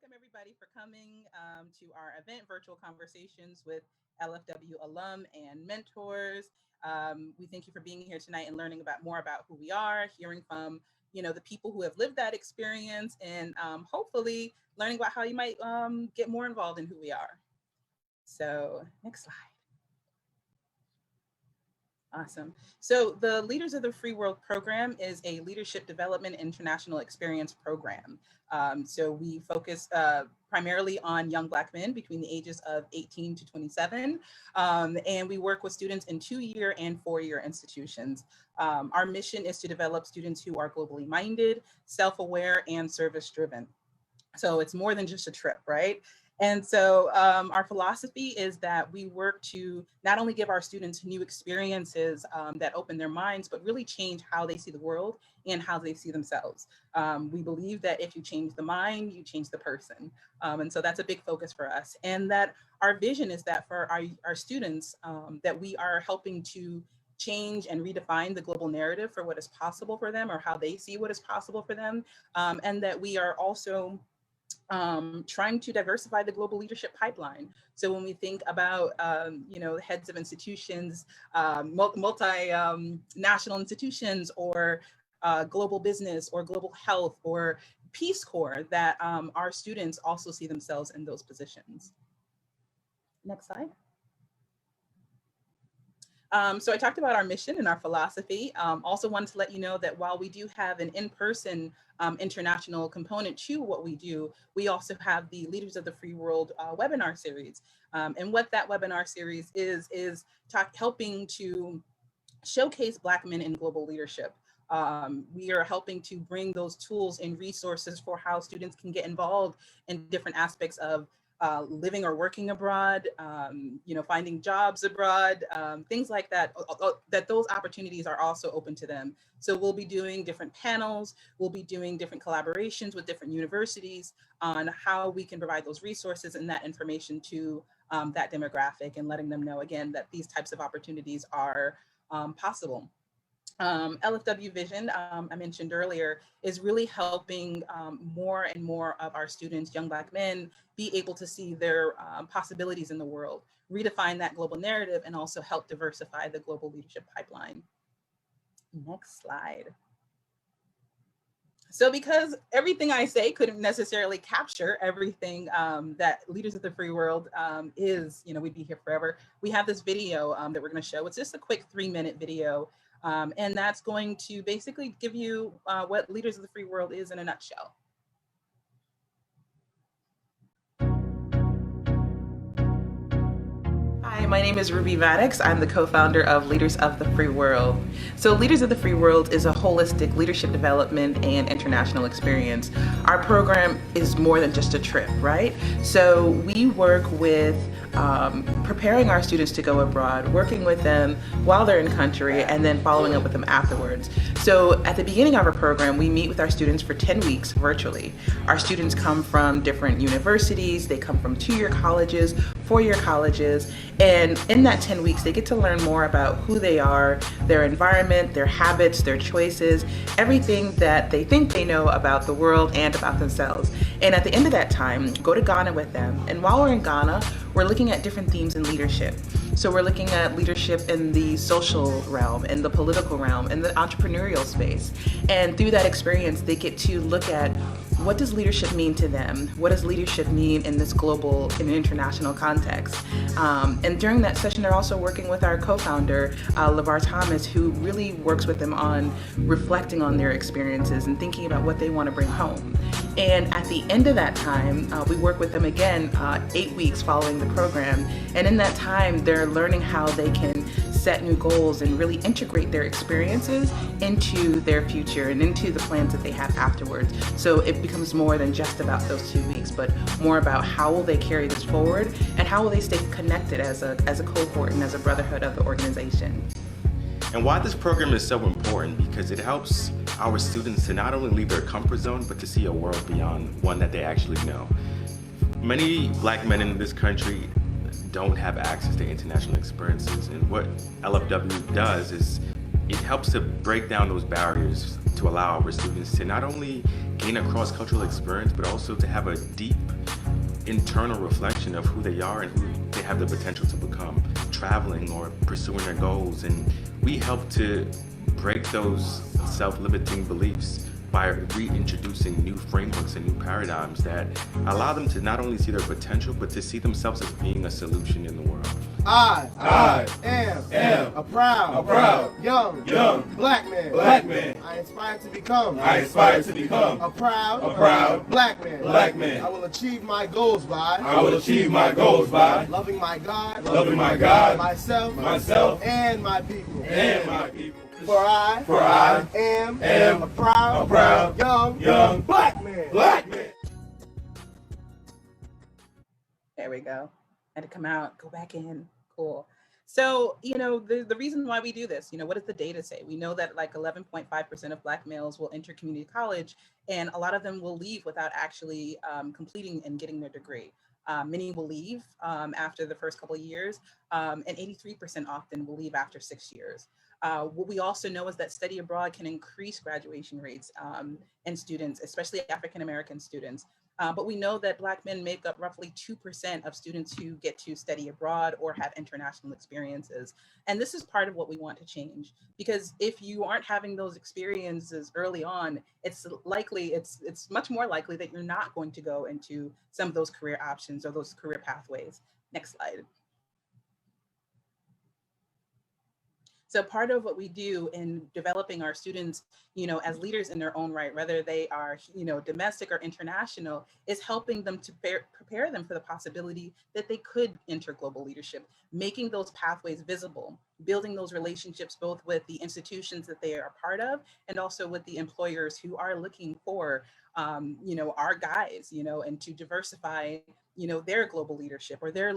welcome everybody for coming to our event, Virtual Conversations with LFW alum and mentors. We thank you for being here tonight and learning about more about who we are, hearing from the people who have lived that experience, and hopefully learning about how you might get more involved in who we are. So next slide. Awesome. So the Leaders of the Free World program is a leadership development international experience program. So we focus primarily on young Black men between the ages of 18 to 27. And we work with students in 2-year and 4-year institutions. Our mission is to develop students who are globally minded, self-aware, and service-driven. So it's more than just a trip, right? And so our philosophy is that we work to not only give our students new experiences that open their minds, but really change how they see the world and how they see themselves. We believe that if you change the mind, you change the person. And so that's a big focus for us. And that our vision is that for our students, that we are helping to change and redefine the global narrative for what is possible for them or how they see what is possible for them. And that we are also trying to diversify the global leadership pipeline. So when we think about, heads of institutions, multinational institutions, or global business, or global health, or Peace Corps, that our students also see themselves in those positions. Next slide. So I talked about our mission and our philosophy. Also wanted to let you know that while we do have an in-person international component to what we do, we also have the Leaders of the Free World webinar series. And what that webinar series is helping to showcase Black men in global leadership. We are helping to bring those tools and resources for how students can get involved in different aspects of living or working abroad, finding jobs abroad, things like that, that those opportunities are also open to them. So we'll be doing different panels, we'll be doing different collaborations with different universities on how we can provide those resources and that information to that demographic, and letting them know, again, that these types of opportunities are possible. LFW Vision, I mentioned earlier, is really helping more and more of our students, young Black men, be able to see their possibilities in the world, redefine that global narrative, and also help diversify the global leadership pipeline. Next slide. So because everything I say couldn't necessarily capture everything that Leaders of the Free World is, we'd be here forever. We have this video that we're going to show. It's just a quick 3-minute video. And that's going to basically give you what Leaders of the Free World is in a nutshell. Hi, my name is Ruby Maddox. I'm the co-founder of Leaders of the Free World. So Leaders of the Free World is a holistic leadership development and international experience. Our program is more than just a trip, right? So we work with preparing our students to go abroad, working with them while they're in country, and then following up with them afterwards. So at the beginning of our program, we meet with our students for 10 weeks virtually. Our students come from different universities, they come from 2-year colleges, 4-year colleges, and in that 10 weeks, they get to learn more about who they are, their environment, their habits, their choices, everything that they think they know about the world and about themselves. And at the end of that time, go to Ghana with them. And while we're in Ghana, we're looking at different themes in leadership. So we're looking at leadership in the social realm, in the political realm, in the entrepreneurial space. And through that experience, they get to look at what does leadership mean to them? What does leadership mean in this global and international context? And during that session, they're also working with our co-founder, LeVar Thomas, who really works with them on reflecting on their experiences and thinking about what they want to bring home. And at the end of that time, we work with them again 8 weeks following the program. And in that time, they're learning how they can set new goals and really integrate their experiences into their future and into the plans that they have afterwards. So it becomes more than just about those 2 weeks, but more about how will they carry this forward and how will they stay connected as a cohort and as a brotherhood of the organization. And why this program is so important, because it helps our students to not only leave their comfort zone, but to see a world beyond one that they actually know. Many Black men in this country don't have access to international experiences, and what LFW does is it helps to break down those barriers to allow our students to not only gain a cross-cultural experience, but also to have a deep internal reflection of who they are and who they have the potential to become, traveling or pursuing their goals. And we help to break those self-limiting beliefs by reintroducing new frameworks and new paradigms that allow them to not only see their potential, but to see themselves as being a solution in the world. I am a proud young black man. I aspire to become a proud black man. I will achieve my goals by loving my God, myself, and my people. For I am a proud young black man. There we go. Had to come out, go back in. Cool. So, the reason why we do this, what does the data say? We know that like 11.5% of Black males will enter community college, and a lot of them will leave without actually completing and getting their degree. Many will leave after the first couple of years, and 83% often will leave after 6 years. What we also know is that study abroad can increase graduation rates in students, especially African-American students. But we know that Black men make up roughly 2% of students who get to study abroad or have international experiences. And this is part of what we want to change, because if you aren't having those experiences early on, it's much more likely that you're not going to go into some of those career options or those career pathways. Next slide. So part of what we do in developing our students, as leaders in their own right, whether they are, domestic or international, is helping them to prepare them for the possibility that they could enter global leadership, making those pathways visible, building those relationships both with the institutions that they are part of and also with the employers who are looking for, our guys, and to diversify, their global leadership or their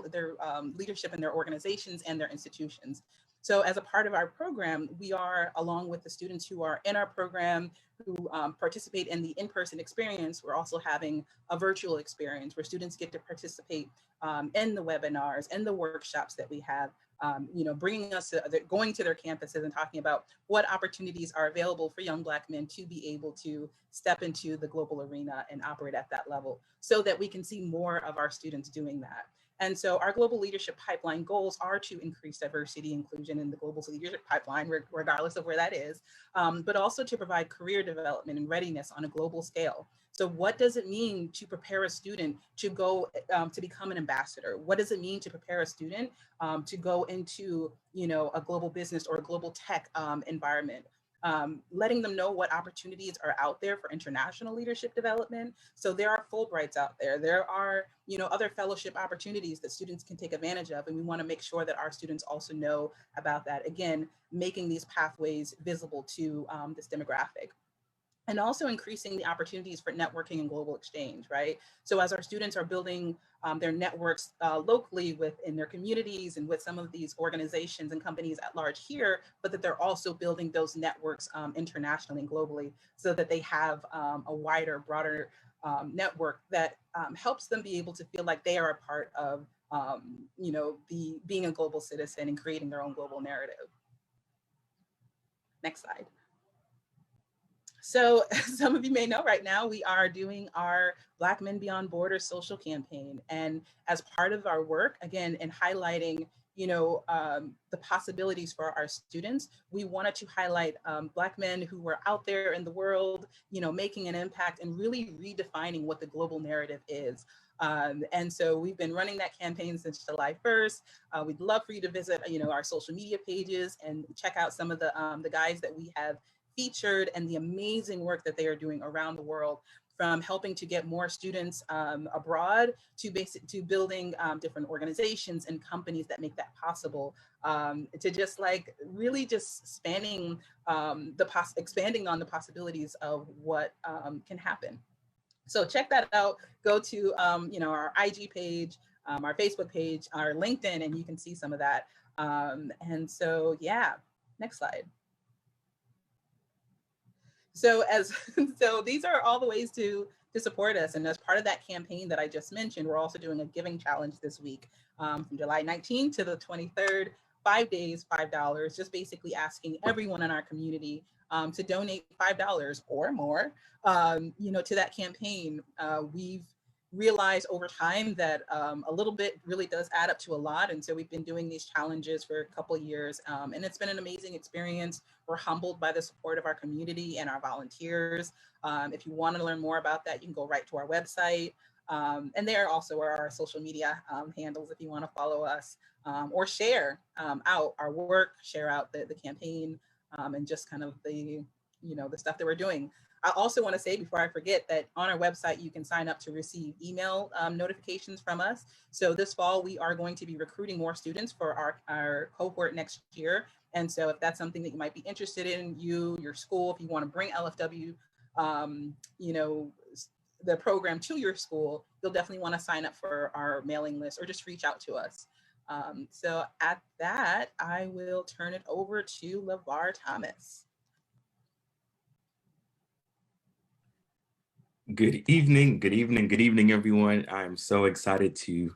leadership in their organizations and their institutions. So as a part of our program, we are, along with the students who are in our program, who participate in the in-person experience, we're also having a virtual experience where students get to participate in the webinars and the workshops that we have, bringing us to, going to their campuses and talking about what opportunities are available for young Black men to be able to step into the global arena and operate at that level so that we can see more of our students doing that. And so our global leadership pipeline goals are to increase diversity, inclusion in the global leadership pipeline, regardless of where that is, but also to provide career development and readiness on a global scale. So what does it mean to prepare a student to go to become an ambassador? What does it mean to prepare a student to go into, a global business or a global tech environment? Letting them know what opportunities are out there for international leadership development. So there are Fulbrights out there. There are, other fellowship opportunities that students can take advantage of. And we want to make sure that our students also know about that. Again, making these pathways visible to this demographic. And also increasing the opportunities for networking and global exchange, right? So as our students are building their networks locally within their communities and with some of these organizations and companies at large here, but that they're also building those networks internationally and globally so that they have a wider, broader network that helps them be able to feel like they are a part of, being a global citizen and creating their own global narrative. Next slide. So some of you may know right now, we are doing our Black Men Beyond Borders social campaign. And as part of our work, again, in highlighting, the possibilities for our students, we wanted to highlight Black men who were out there in the world, making an impact and really redefining what the global narrative is. And so we've been running that campaign since July 1st. We'd love for you to visit, our social media pages and check out some of the guys that we have featured and the amazing work that they are doing around the world, from helping to get more students abroad to building different organizations and companies that make that possible, to just really just expanding on the possibilities of what can happen. So check that out. Go to our IG page, our Facebook page, our LinkedIn, and you can see some of that. And so, yeah, next slide. So these are all the ways to support us. And as part of that campaign that I just mentioned, we're also doing a giving challenge this week from July 19th to the 23rd. 5 days, $5, just basically asking everyone in our community to donate $5 or more, to that campaign. We've realized over time that a little bit really does add up to a lot. And so we've been doing these challenges for a couple of years, and it's been an amazing experience. We're humbled by the support of our community and our volunteers. If you want to learn more about that, you can go right to our website. And there also are our social media handles if you want to follow us, or share out our work, share out the campaign, and just kind of the stuff that we're doing. I also want to say before I forget that on our website, you can sign up to receive email notifications from us. So this fall, we are going to be recruiting more students for our cohort next year. And so if that's something that you might be interested in, your school, if you want to bring LFW, the program to your school, you'll definitely want to sign up for our mailing list or just reach out to us. So at that, I will turn it over to LeVar Thomas. Good evening, everyone. I'm so excited to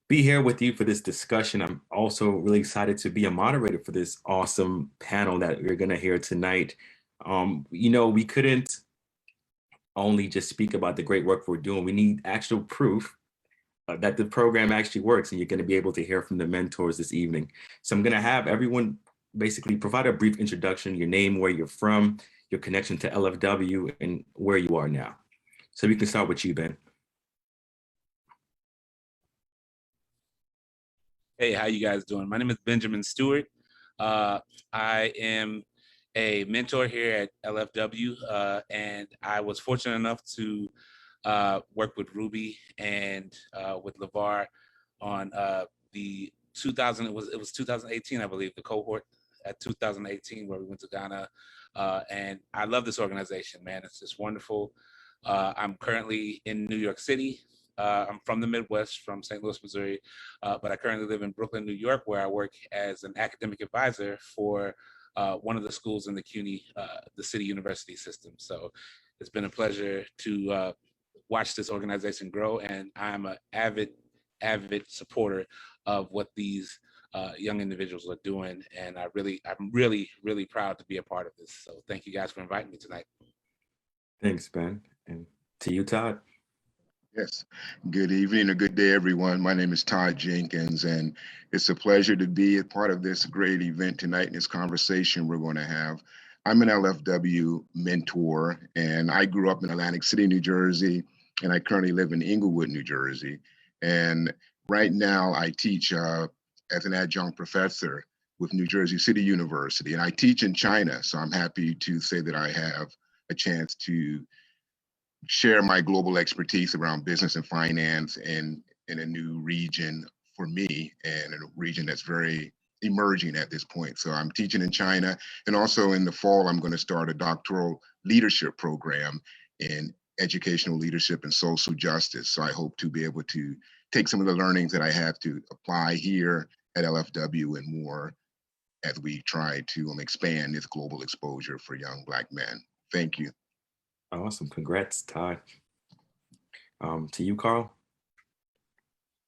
be here with you for this discussion. I'm also really excited to be a moderator for this awesome panel that we're gonna hear tonight. We couldn't only just speak about the great work we're doing. We need actual proof that the program actually works, and you're gonna be able to hear from the mentors this evening. So I'm gonna have everyone basically provide a brief introduction, your name, where you're from, your connection to LFW, and where you are now. So we can start with you, Ben. Hey, how you guys doing? My name is Benjamin Stewart. I am a mentor here at LFW, and I was fortunate enough to work with Ruby and with LeVar on the 2018, I believe, the cohort at 2018 where we went to Ghana, and I love this organization, man. It's just wonderful. I'm currently in New York City. I'm from the Midwest, from St. Louis, Missouri, but I currently live in Brooklyn, New York, where I work as an academic advisor for one of the schools in the CUNY, the City University system. So it's been a pleasure to watch this organization grow, and I'm an avid supporter of what these young individuals are doing, and I'm really proud to be a part of this. So thank you guys for inviting me tonight. Thanks, Ben. And to you, Todd. Yes, good evening or good day, everyone. My name is Todd Jenkins, and it's a pleasure to be a part of this great event tonight and this conversation we're going to have. I'm an LFW mentor, and I grew up in Atlantic City, New Jersey, and I currently live in Inglewood, New Jersey. And right now I teach as an adjunct professor with New Jersey City University, and I teach in China. So I'm happy to say that I have a chance to share my global expertise around business and finance in a new region for me, and in a region that's very emerging at this point. So I'm teaching in China, and also in the fall, I'm going to start a doctoral leadership program in educational leadership and social justice. So I hope to be able to take some of the learnings that I have to apply here at LFW and more as we try to expand this global exposure for young Black men. Thank you. Awesome. Congrats, Todd. To you, Carl.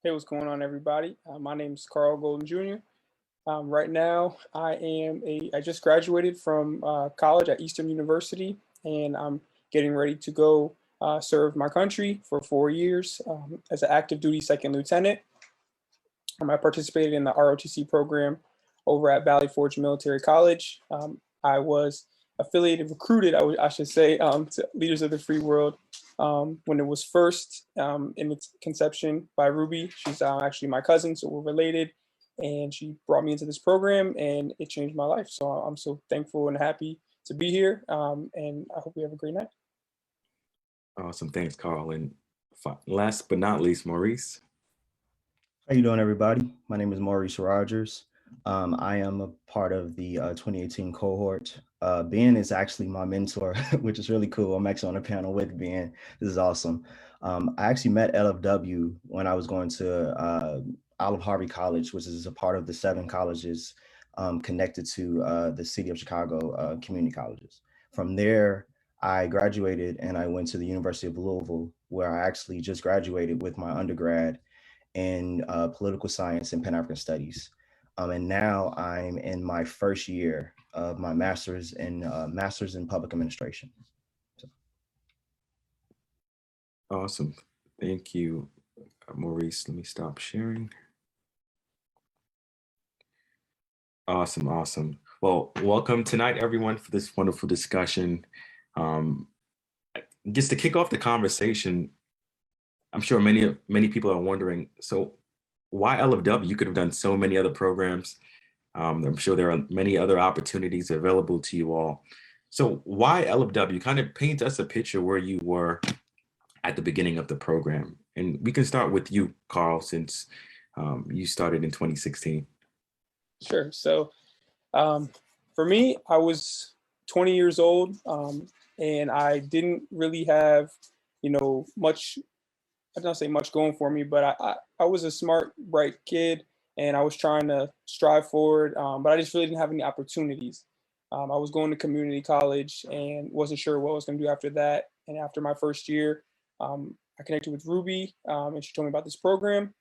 Hey, what's going on, everybody? My name is Carl Golden Jr. Right now, I just graduated from college at Eastern University, and I'm getting ready to go serve my country for 4 years as an active duty second lieutenant. I participated in the ROTC program over at Valley Forge Military College. I was recruited, I should say, to Leaders of the Free World when it was first in its conception by Ruby. She's actually my cousin, so we're related. And she brought me into this program, and it changed my life. So I'm so thankful and happy to be here. And I hope we have a great night. Awesome. Thanks, Carl. And last but not least, Maurice. How you doing, everybody? My name is Maurice Rogers. I am a part of the 2018 cohort. Ben is actually my mentor, which is really cool. I'm actually on a panel with Ben. This is awesome. I actually met LFW when I was going to Olive Harvey College, which is a part of the 7 colleges connected to the City of Chicago community colleges. From there, I graduated and I went to the University of Louisville, where I actually just graduated with my undergrad in political science and Pan-African studies. And now I'm in my first year of my master's in public administration. So. Awesome. Thank you, Maurice. Let me stop sharing. Awesome, awesome. Well, welcome tonight, everyone, for this wonderful discussion. Just to kick off the conversation, I'm sure many people are wondering, so why LFW? You could have done so many other programs. I'm sure there are many other opportunities available to you all. So why LFW? Kind of paint us a picture where you were at the beginning of the program. And we can start with you, Carl, since you started in 2016. Sure. So for me, I was 20 years old, and I didn't really have, much, I don't say much going for me, but I was a smart, bright kid, and I was trying to strive forward, but I just really didn't have any opportunities. I was going to community college and wasn't sure what I was going to do after that. And after my first year, I connected with Ruby, and she told me about this program.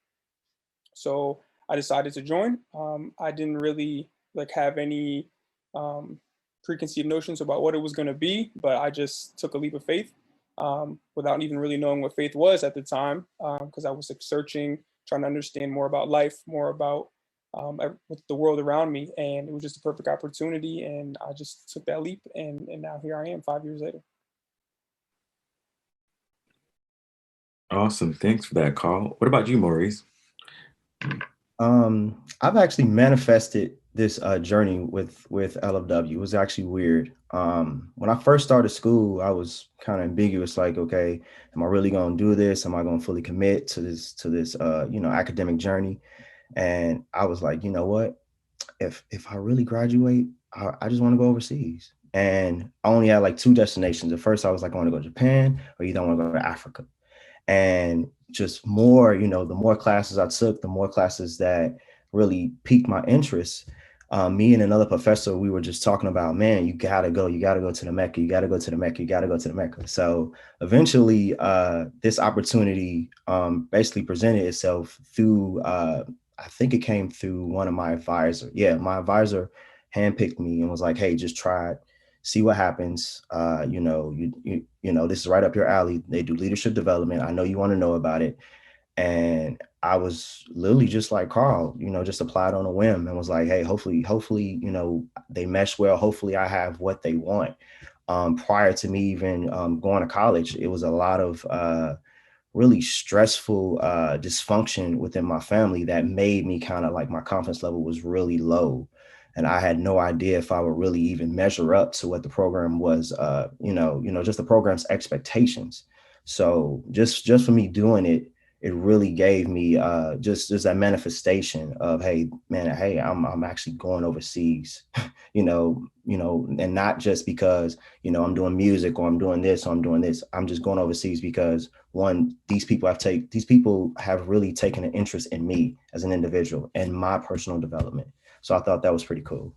So I decided to join. I didn't really have any preconceived notions about what it was going to be, but I just took a leap of faith without even really knowing what faith was at the time, because I was searching, trying to understand more about life, more about with the world around me, and it was just a perfect opportunity, and I just took that leap, and now here I am 5 years later. Awesome. Thanks for that, Carl. What about you, Maurice? I've actually manifested this journey with LFW. It was actually weird. When I first started school, I was kind of ambiguous, like, okay, am I really going to do this? Am I going to fully commit to this academic journey? And I was like, you know what? If I really graduate, I just want to go overseas. And I only had like two destinations. At first, I was like, I want to go to Japan, or either I want to go to Africa. And just more, the more classes I took, the more classes that really piqued my interest. Me and another professor, we were just talking about, man, you gotta go to the Mecca, you gotta go to the Mecca, you gotta go to the Mecca. So eventually this opportunity basically presented itself through, I think it came through one of my advisors. Yeah, my advisor handpicked me and was like, hey, just try it, see what happens. This is right up your alley. They do leadership development. I know you want to know about it. And I was literally just like Carl, just applied on a whim and was like, hey, hopefully, they mesh well. Hopefully I have what they want. Prior to me even going to college, it was a lot of really stressful dysfunction within my family that made me kind of like my confidence level was really low. And I had no idea if I would really even measure up to what the program was, just the program's expectations. So just for me doing it, it really gave me just that manifestation of, hey, man, hey, I'm actually going overseas, and not just because, I'm doing music or I'm doing this or I'm doing this. I'm just going overseas because one, these people have really taken an interest in me as an individual and my personal development. So I thought that was pretty cool.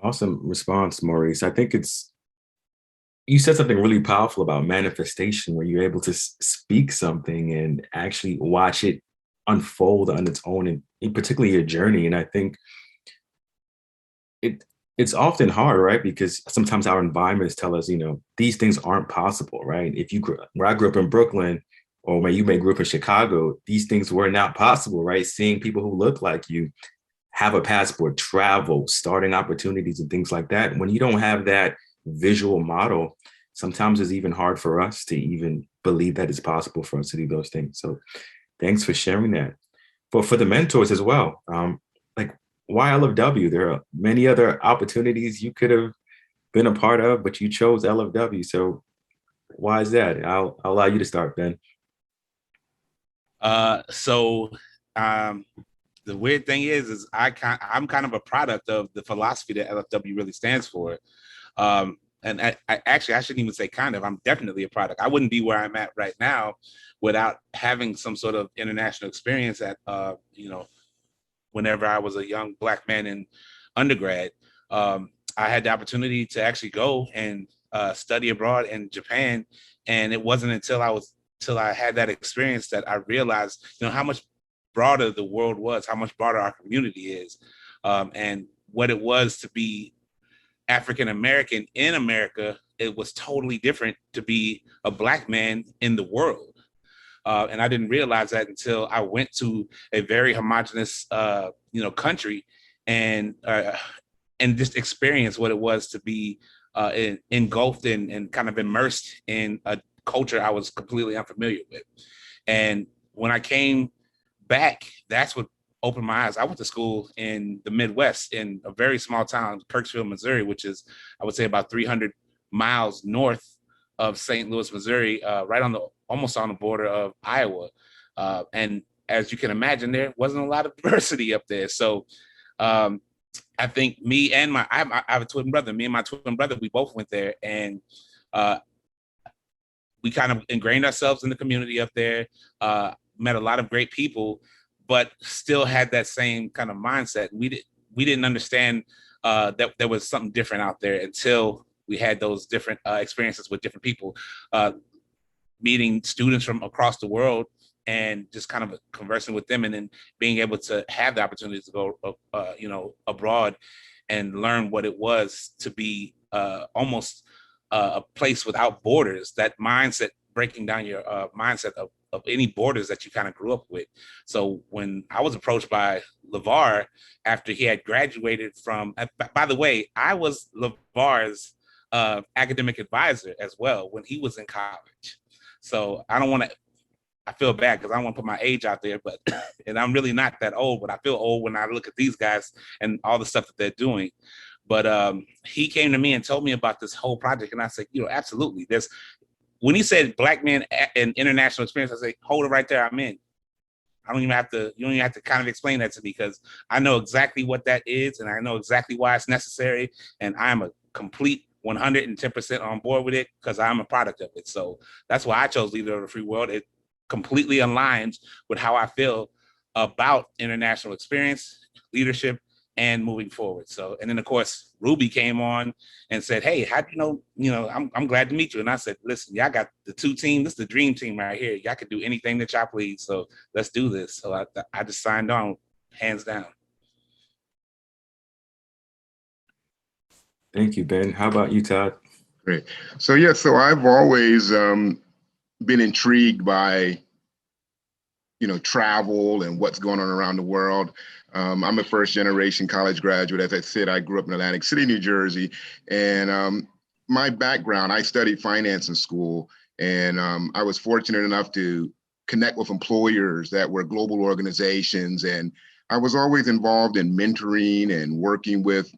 Awesome response, Maurice. I think you said something really powerful about manifestation, where you're able to speak something and actually watch it unfold on its own, and particularly your journey. And I think it's often hard, right? Because sometimes our environments tell us, these things aren't possible, right? Where I grew up in Brooklyn, or where you may grew up in Chicago, these things were not possible, right? Seeing people who look like you, have a passport, travel, starting opportunities and things like that. When you don't have that visual model, sometimes it's even hard for us to even believe that it's possible for us to do those things. So thanks for sharing that. But for the mentors as well, why LFW? There are many other opportunities you could have been a part of, but you chose LFW. So why is that? I'll allow you to start, Ben. The weird thing is I'm kind of a product of the philosophy that LFW really stands for. And I shouldn't even say kind of, I'm definitely a product. I wouldn't be where I'm at right now without having some sort of international experience at, whenever I was a young Black man in undergrad. I had the opportunity to actually go and study abroad in Japan. And it wasn't until I had that experience that I realized, how much broader the world was, how much broader our community is, and what it was to be African American in America. It was totally different to be a Black man in the world. And I didn't realize that until I went to a very homogenous, country, and just experienced what it was to be engulfed and kind of immersed in a culture I was completely unfamiliar with. And when I came back, that's what opened my eyes. I went to school in the Midwest in a very small town, Kirksville, Missouri, which is, I would say, about 300 miles north of St. Louis, Missouri, right on almost on the border of Iowa. And as you can imagine, there wasn't a lot of diversity up there. So I think me and I have a twin brother. Me and my twin brother, we both went there, and we kind of ingrained ourselves in the community up there, met a lot of great people, but still had that same kind of mindset. We didn't understand that there was something different out there until we had those different experiences with different people, meeting students from across the world and just kind of conversing with them, and then being able to have the opportunity to go, abroad and learn what it was to be almost a place without borders. That mindset, breaking down your mindset of any borders that you kind of grew up with. So when I was approached by LeVar after he had graduated from, by the way, I was LeVar's academic advisor as well when he was in college. So I feel bad because I don't want to put my age out there, but and I'm really not that old, but I feel old when I look at these guys and all the stuff that they're doing. But he came to me and told me about this whole project, and I said, absolutely. When he said Black men and international experience, I said, hold it right there, I'm in. You don't even have to kind of explain that to me, because I know exactly what that is, and I know exactly why it's necessary, and I'm a complete 110% on board with it because I'm a product of it. So that's why I chose Leader of the Free World. It completely aligns with how I feel about international experience, leadership, and moving forward. So, and then of course, Ruby came on and said, hey, how do you know, I'm glad to meet you. And I said, listen, y'all got the two team. This is the dream team right here. Y'all can do anything that y'all please. So let's do this. So I just signed on, hands down. Thank you, Ben. How about you, Todd? Great. So I've always been intrigued by, travel and what's going on around the world. I'm a first generation college graduate. As I said, I grew up in Atlantic City, New Jersey. And my background, I studied finance in school. And I was fortunate enough to connect with employers that were global organizations. And I was always involved in mentoring and working with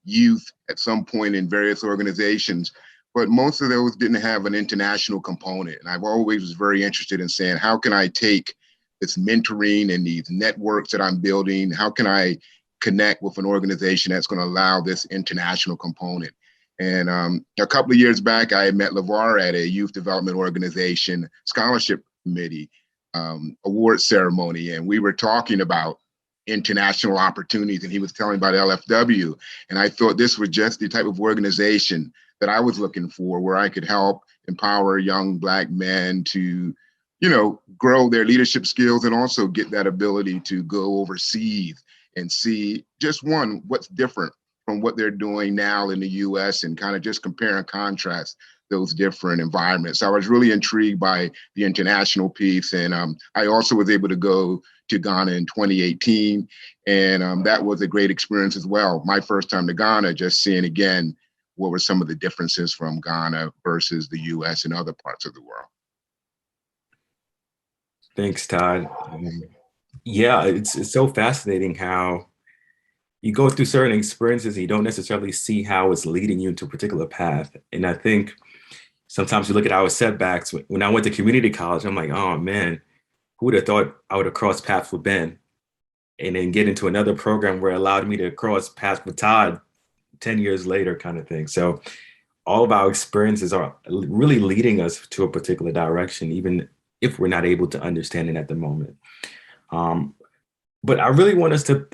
youth at some point in various organizations. But most of those didn't have an international component. And I've always was very interested in saying, how can I take this mentoring and these networks that I'm building, how can I connect with an organization that's going to allow this international component? And a couple of years back, I met LeVar at a youth development organization scholarship committee award ceremony, and we were talking about international opportunities, and he was telling about LFW. And I thought this was just the type of organization that I was looking for, where I could help empower young Black men to grow their leadership skills and also get that ability to go overseas and see just what's different from what they're doing now in the US, and kind of just compare and contrast those different environments. So I was really intrigued by the international piece. And I also was able to go to Ghana in 2018. And that was a great experience as well. My first time to Ghana, just seeing again, what were some of the differences from Ghana versus the US and other parts of the world. Thanks, Todd. Yeah, it's so fascinating how you go through certain experiences and you don't necessarily see how it's leading you into a particular path. And I think sometimes you look at our setbacks. When I went to community college, I'm like, oh man, who would have thought I would have crossed paths with Ben? And then get into another program where it allowed me to cross paths with Todd 10 years later, kind of thing. So all of our experiences are really leading us to a particular direction, even if we're not able to understand it at the moment. But I really want us to,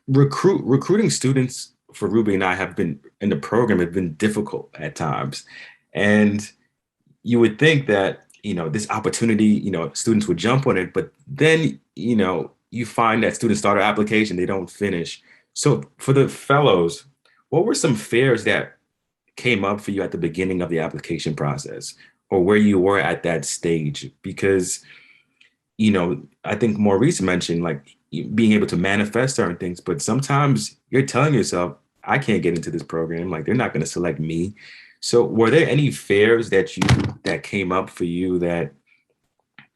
recruiting students for Ruby and I have been in the program have been difficult at times. And you would think that this opportunity, students would jump on it, but then, you find that students start an application, they don't finish. So for the fellows, what were some fears that came up for you at the beginning of the application process, or where you were at that stage? Because, I think Maurice mentioned like being able to manifest certain things, but sometimes you're telling yourself, I can't get into this program, like they're not going to select me. So were there any fears that came up for you that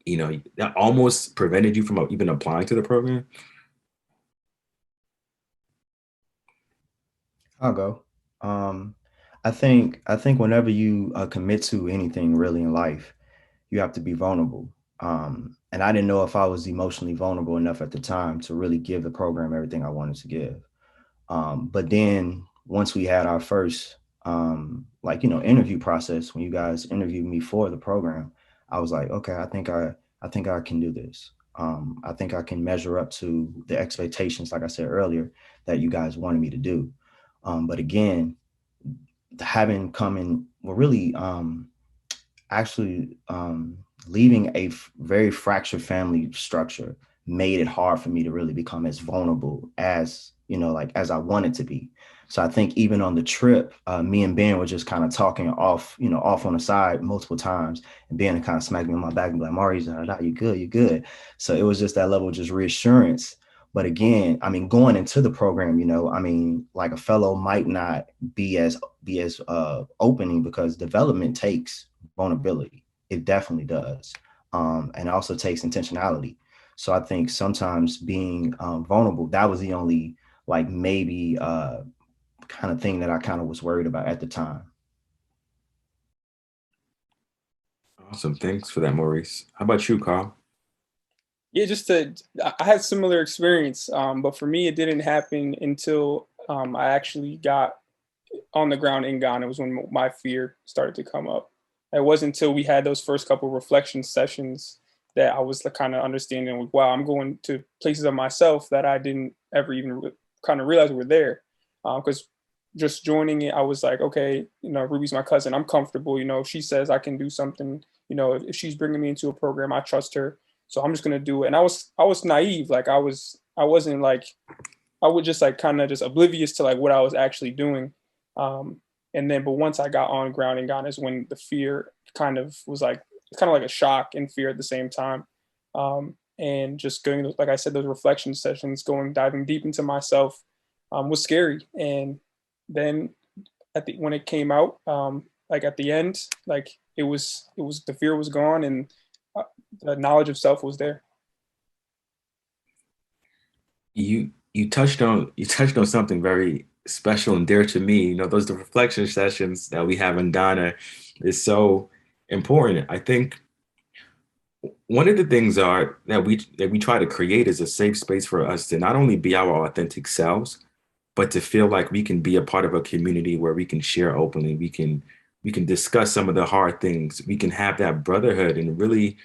that almost prevented you from even applying to the program? I'll go. I think whenever you commit to anything really in life, you have to be vulnerable. And I didn't know if I was emotionally vulnerable enough at the time to really give the program everything I wanted to give. But then once we had our first interview process, when you guys interviewed me for the program, I was like, okay, I think I can do this. I think I can measure up to the expectations, like I said earlier, that you guys wanted me to do. But again, having come in, well, really actually leaving a very fractured family structure made it hard for me to really become as vulnerable as as I wanted to be. So I think even on the trip, me and Ben were just kind of talking off on the side multiple times, and Ben kind of smacked me on my back and be like, Maurice, you good, you good. So it was just that level of just reassurance. But again, I mean, going into the program, like a fellow might not be as opening, because development takes vulnerability. It definitely does. And it also takes intentionality. So I think sometimes being vulnerable, that was the only like maybe kind of thing that I kind of was worried about at the time. Awesome. Thanks for that, Maurice. How about you, Carl? Yeah, I had similar experience, but for me, it didn't happen until I actually got on the ground in Ghana. It was when my fear started to come up. It wasn't until we had those first couple of reflection sessions that I was kind of understanding, like, wow, I'm going to places of myself that I didn't ever even kind of realize were there. Because just joining it, I was like, okay, Ruby's my cousin. I'm comfortable. If she says I can do something, if she's bringing me into a program, I trust her. So I'm just gonna do it. And I was naive. Like I wasn't like, I was just like kind of just oblivious to like what I was actually doing. But once I got on ground in Ghana is when the fear kind of was like, it's kind of like a shock and fear at the same time. And just going, like I said, those reflection sessions, diving deep into myself was scary. And then when it came out, like at the end, like it was the fear was gone, and the knowledge of self was there. You touched on something very special and dear to me. Those the reflection sessions that we have in Ghana is so important. I think one of the things are that we try to create is a safe space for us to not only be our authentic selves, but to feel like we can be a part of a community where we can share openly. We can discuss some of the hard things. We can have that brotherhood and really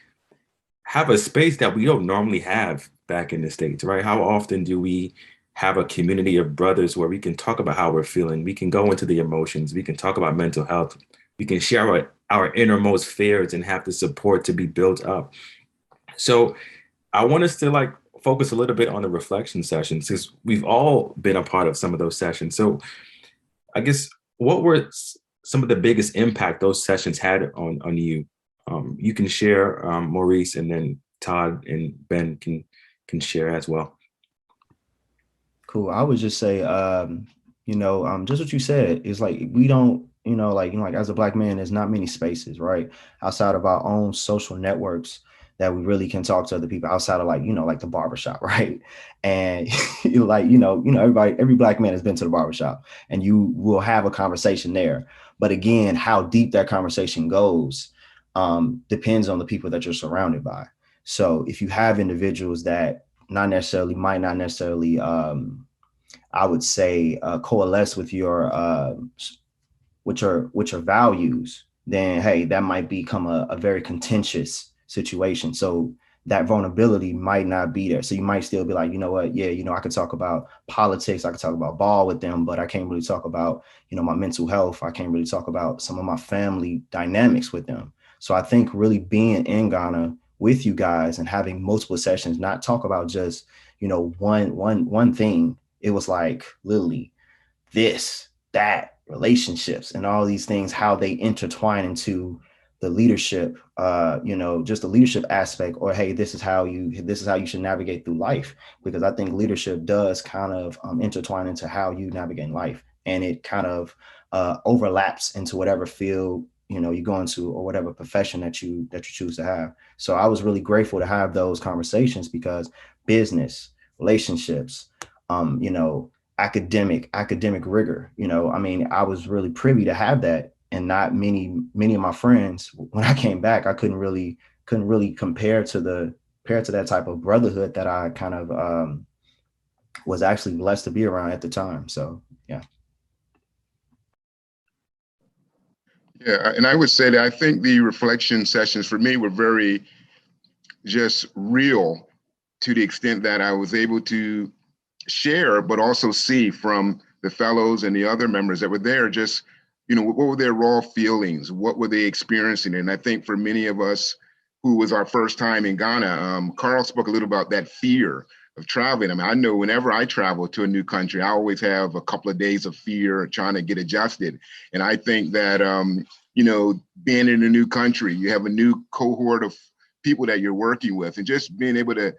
have a space that we don't normally have back in the States, right? How often do we have a community of brothers where we can talk about how we're feeling? We can go into the emotions. We can talk about mental health. We can share our innermost fears and have the support to be built up. So I want us to like focus a little bit on the reflection sessions, because we've all been a part of some of those sessions. So I guess what were some of the biggest impact those sessions had on you? You can share, Maurice, and then Todd and Ben can share as well. Cool. I would just say, just what you said is like, we don't, like as a Black man, there's not many spaces, right, outside of our own social networks that we really can talk to other people outside of like the barbershop, right? And every Black man has been to the barbershop, and you will have a conversation there. But again, how deep that conversation goes depends on the people that you're surrounded by. So if you have individuals that might not necessarily, I would say, coalesce with your values, then hey, that might become a very contentious situation. So that vulnerability might not be there. So you might still be like, you know what, yeah, I could talk about politics, I could talk about ball with them, but I can't really talk about, my mental health. I can't really talk about some of my family dynamics with them. So I think really being in Ghana with you guys and having multiple sessions, not talk about just, one thing. It was like literally this, that, relationships, and all these things, how they intertwine into the leadership, just the leadership aspect, or hey, this is how you should navigate through life. Because I think leadership does kind of intertwine into how you navigate life, and it kind of overlaps into whatever field you go into, or whatever profession that you choose to have. So I was really grateful to have those conversations, because business, relationships, academic rigor, I was really privy to have that. And not many of my friends, when I came back, I couldn't really compare to that type of brotherhood that I kind of was actually blessed to be around at the time. So yeah. Yeah, and I would say that I think the reflection sessions for me were very just real, to the extent that I was able to share, but also see from the fellows and the other members that were there, just, what were their raw feelings? What were they experiencing? And I think for many of us who was our first time in Ghana, Carl spoke a little about that fear of traveling. I mean, I know whenever I travel to a new country, I always have a couple of days of fear trying to get adjusted. And I think that, being in a new country, you have a new cohort of people that you're working with, and just being able to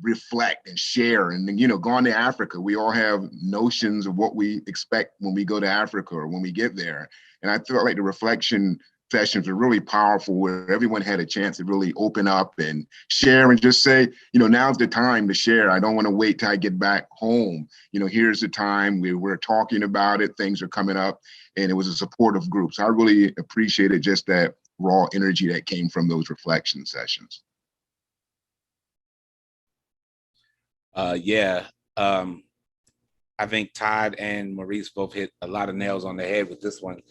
reflect and share. And going to Africa, we all have notions of what we expect when we go to Africa or when we get there. And I felt like the reflection sessions were really powerful, where everyone had a chance to really open up and share and just say, now's the time to share. I don't want to wait till I get back home. Here's the time. We're talking about it. Things are coming up. And it was a supportive group. So I really appreciated just that raw energy that came from those reflection sessions. I think Todd and Maurice both hit a lot of nails on the head with this one.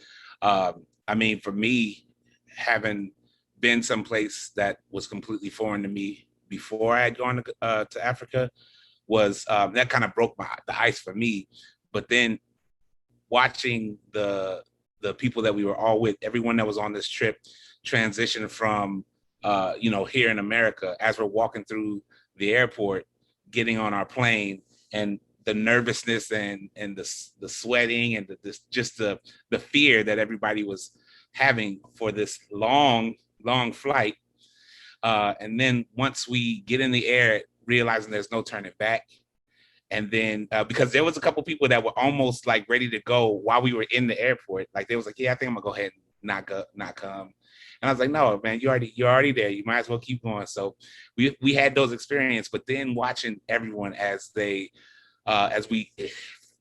For me, having been someplace that was completely foreign to me before I had gone to Africa, was that kind of broke the ice for me. But then watching the people that we were all with, everyone that was on this trip, transition from here in America, as we're walking through the airport, getting on our plane, and the nervousness and the sweating and the fear that everybody was having for this long flight. And then once we get in the air, realizing there's no turning back. And then because there was a couple people that were almost like ready to go while we were in the airport. Like they was like, yeah, I think I'm gonna go ahead and not come. And I was like, no, man, you're already there. You might as well keep going. So we had those experiences, but then watching everyone as we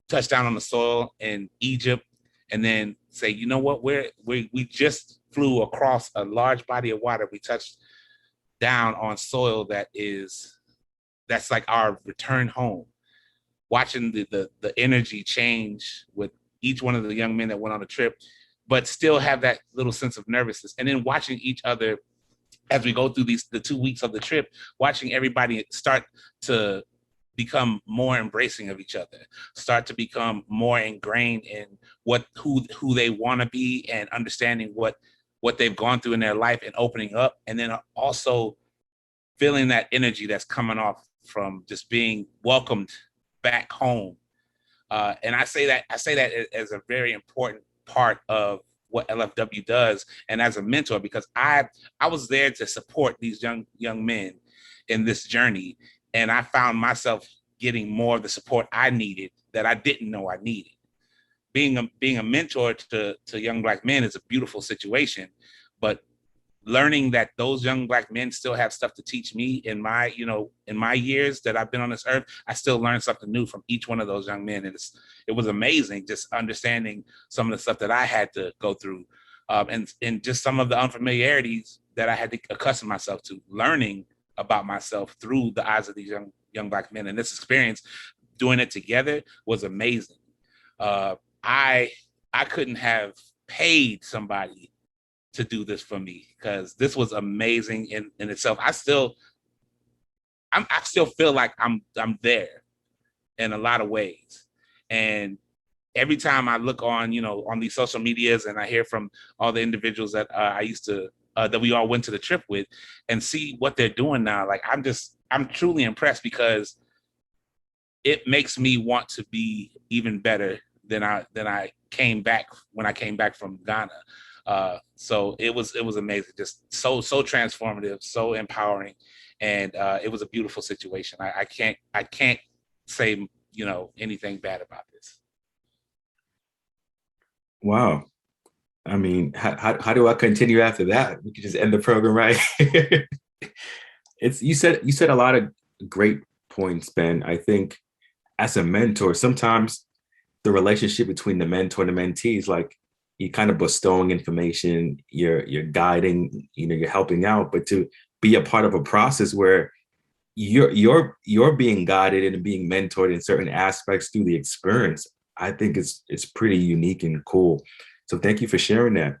touched down on the soil in Egypt, and then say, you know what, we just flew across a large body of water. We touched down on soil that's like our return home. Watching the energy change with each one of the young men that went on the trip, but still have that little sense of nervousness. And then watching each other as we go through the 2 weeks of the trip, watching everybody start to become more embracing of each other, start to become more ingrained in who they want to be, and understanding what they've gone through in their life, and opening up. And then also feeling that energy that's coming off from just being welcomed back home. And I say that as a very important part of what LFW does, and as a mentor, because I was there to support these young men in this journey, and I found myself getting more of the support I needed that I didn't know I needed. Being a mentor to young Black men is a beautiful situation, but learning that those young Black men still have stuff to teach me in my years that I've been on this earth. I still learned something new from each one of those young men. And it was amazing just understanding some of the stuff that I had to go through, and just some of the unfamiliarities that I had to accustom myself to, learning about myself through the eyes of these young Black men. And this experience, doing it together, was amazing. I couldn't have paid somebody to do this for me, because this was amazing in itself. I still feel like I'm there in a lot of ways. And every time I look on these social medias, and I hear from all the individuals that I used to that we all went to the trip with, and see what they're doing now. Like I'm truly impressed, because it makes me want to be even better than I came back when I came back from Ghana. So it was amazing, just so transformative, so empowering, and it was a beautiful situation. I can't say anything bad about this. Wow. I mean, how do I continue after that? We could just end the program right here. You said a lot of great points, Ben. I think as a mentor, sometimes the relationship between the mentor and the mentee is like you kind of bestowing information, you're guiding, you're helping out, but to be a part of a process where you're being guided and being mentored in certain aspects through the experience, I think it's pretty unique and cool. So thank you for sharing that.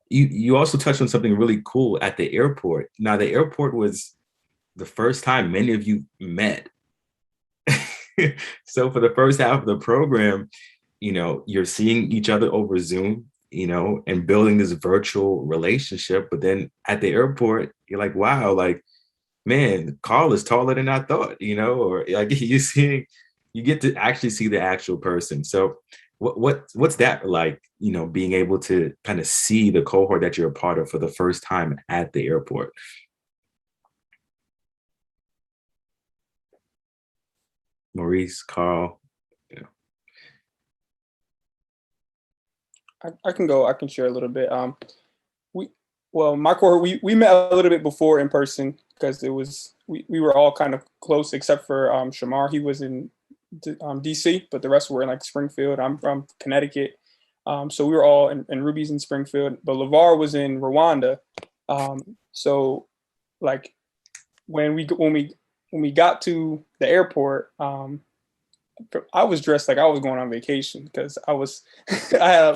You also touched on something really cool at the airport. Now, the airport was the first time many of you met. So for the first half of the program, you're seeing each other over Zoom, and building this virtual relationship. But then at the airport, you're like, wow, like, man, Carl is taller than I thought, or like you get to actually see the actual person. So what's that like, being able to kind of see the cohort that you're a part of for the first time at the airport? Maurice, Carl. I can go. I can share a little bit. My cohort, we met a little bit before in person, because we were all kind of close, except for Shamar. He was in DC, but the rest were in like Springfield. I'm from Connecticut, so we were all in Ruby's in Springfield, but LeVar was in Rwanda. So like when we got to the airport, I was dressed like I was going on vacation, because I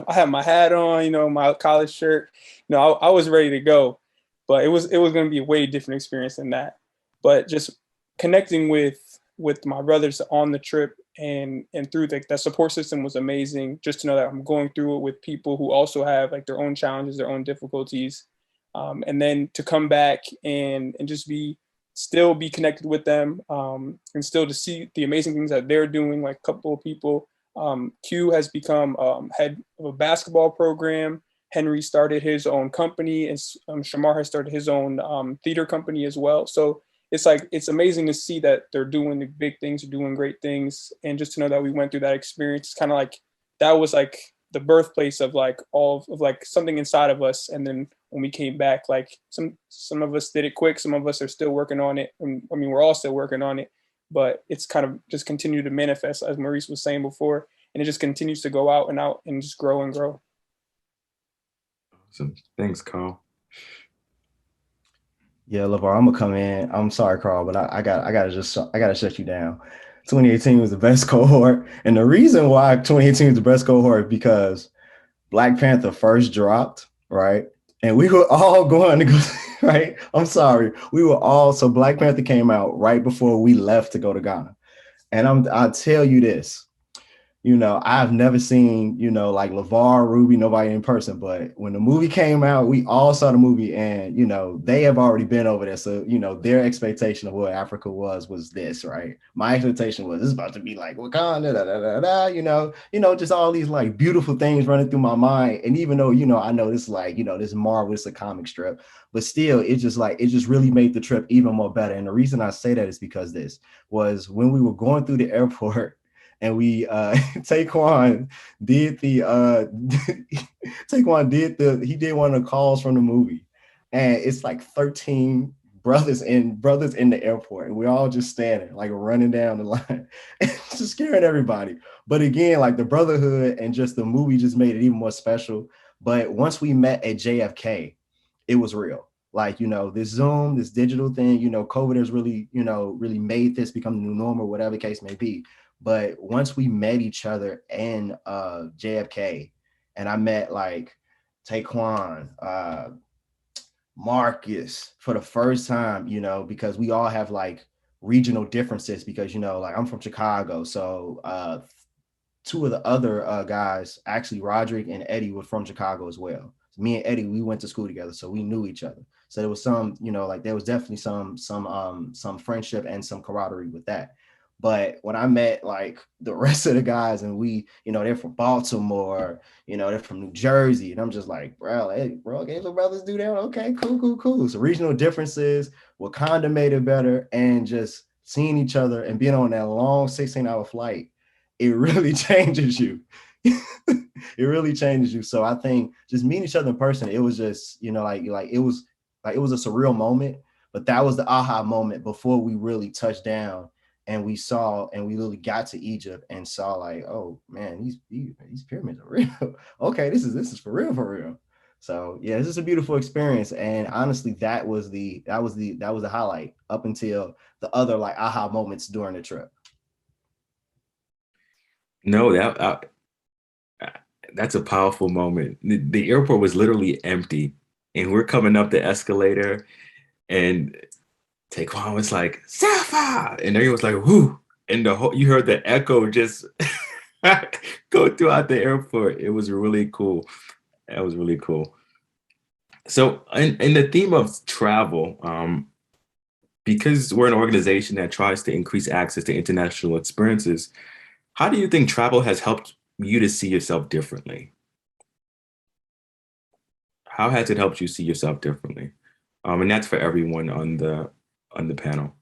had my hat on, my college shirt, I was ready to go, but it was going to be a way different experience than that. But just connecting with my brothers on the trip and through that support system was amazing. Just to know that I'm going through it with people who also have like their own challenges, their own difficulties, and then to come back and just still be connected with them, and still to see the amazing things that they're doing. Like a couple of people, Q has become head of a basketball program. Henry started his own company, and Shamar has started his own theater company as well. So it's amazing to see that they're doing the big things, they're doing great things. And just to know that we went through that experience, kind of like that was like the birthplace of like all of like something inside of us. And then when we came back, like some of us did it quick, some of us are still working on it. And I mean, we're all still working on it, but it's kind of just continued to manifest, as Maurice was saying before, and it just continues to go out and just grow and grow. Awesome. Thanks, Carl. Yeah, LeVar, I'm gonna come in. I'm sorry, Carl, but I gotta shut you down. 2018 was the best cohort, and the reason why 2018 was the best cohort because Black Panther first dropped, right? And we were all going to go, right? I'm sorry, so Black Panther came out right before we left to go to Ghana, and I'll tell you this. I've never seen, like LeVar, Ruby, nobody in person. But when the movie came out, we all saw the movie and, they have already been over there. So, their expectation of what Africa was this, right? My expectation was this is about to be like Wakanda, just all these like beautiful things running through my mind. And even though, I know this like, this Marvel, it's a comic strip, but still, it just really made the trip even more better. And the reason I say that is because this was when we were going through the airport. And we Taekwon did he did one of the calls from the movie, and it's like 13 brothers in the airport, and we're all just standing like running down the line, just scaring everybody. But again, like the brotherhood and just the movie just made it even more special. But once we met at JFK, it was real. Like, this Zoom, this digital thing, COVID has really, really made this become the new normal, whatever the case may be. But once we met each other in JFK, and I met like Taekwon, Marcus for the first time, because we all have like regional differences because, like I'm from Chicago. So two of the other guys, actually Roderick and Eddie, were from Chicago as well. Me and Eddie, we went to school together, so we knew each other. So there was some, like there was definitely some friendship and some camaraderie with that. But when I met like the rest of the guys, and we, they're from Baltimore, they're from New Jersey, and I'm just like, bro, hey, bro, okay, so brothers do that. Okay, cool. So regional differences, Wakanda made it better, and just seeing each other and being on that long 16-hour flight, it really changes you. It really changes you. So I think just meeting each other in person, it was just, it was a surreal moment. But that was the aha moment before we really touched down and we saw and we really got to Egypt and saw like, oh man, these pyramids are real. Okay, this is for real. So yeah, this is a beautiful experience. And honestly, that was the highlight up until the other like aha moments during the trip. No, that's a powerful moment. The airport was literally empty, and we're coming up the escalator, and Taekwon was like, Sapphire! And everyone was like, whoo! And you heard the echo just go throughout the airport. It was really cool. That was really cool. So, in the theme of travel, because we're an organization that tries to increase access to international experiences, how do you think travel has helped you to see yourself differently? How has it helped you see yourself differently? And that's for everyone on the panel.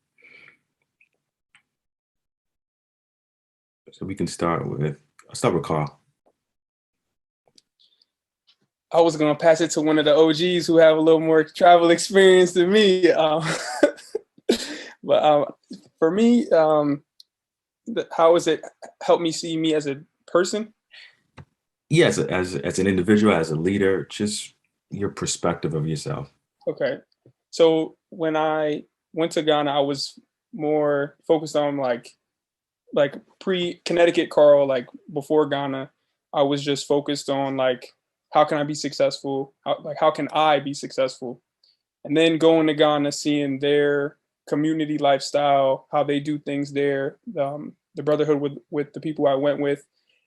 So we can I'll start with Carl. I was gonna pass it to one of the OGs who have a little more travel experience than me. But for me, how has it helped me see me as a person? Yes, as an individual, as a leader, just your perspective of yourself. Okay. So when I went to Ghana, I was more focused on like pre-Connecticut Carl, like before Ghana, I was just focused on like, how can I be successful? How can I be successful? And then going to Ghana, seeing their community lifestyle, how they do things there, the brotherhood with the people I went with.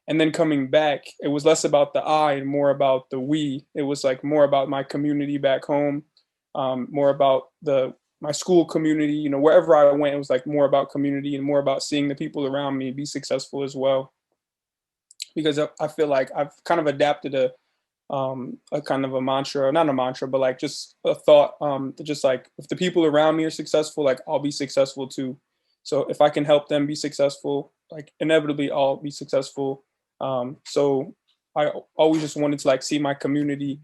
And then coming back, it was less about the I and more about the we. It was like more about my community back home, more about my school community. Wherever I went, it was like more about community and more about seeing the people around me be successful as well. Because I feel like I've kind of adapted a kind of a mantra, not a mantra, but like just a thought, just like if the people around me are successful, like I'll be successful too. So if I can help them be successful, like inevitably I'll be successful. So I always just wanted to like see my community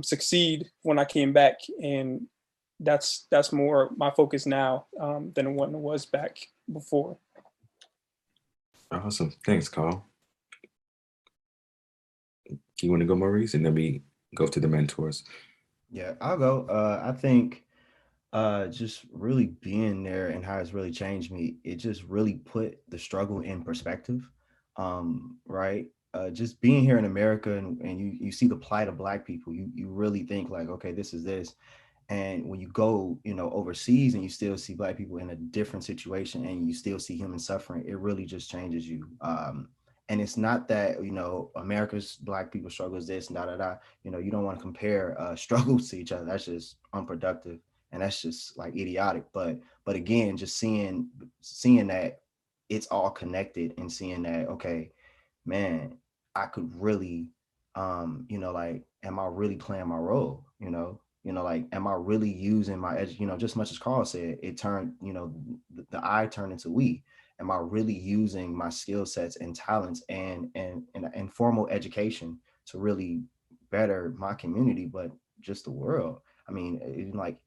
succeed when I came back, and that's more my focus now than what it was back before. Awesome. Thanks, Carl. You want to go, Maurice, and then we go to the mentors? Yeah, I'll go. I think just really being there and how it's really changed me, it just really put the struggle in perspective. Right. Just being here in America and you see the plight of Black people, you really think like, okay, this is this. And when you go, overseas and you still see Black people in a different situation and you still see human suffering, it really just changes you. And it's not that, America's Black people struggles this, da, da, da. You don't want to compare struggles to each other. That's just unproductive. And that's just like idiotic. But again, just seeing that it's all connected and seeing that, okay, man, I could really, like, am I really playing my role? Like, am I really using my just much as Carl said, it turned, the I turned into we. Am I really using my skill sets and talents and formal education to really better my community, but just the world? I mean, like,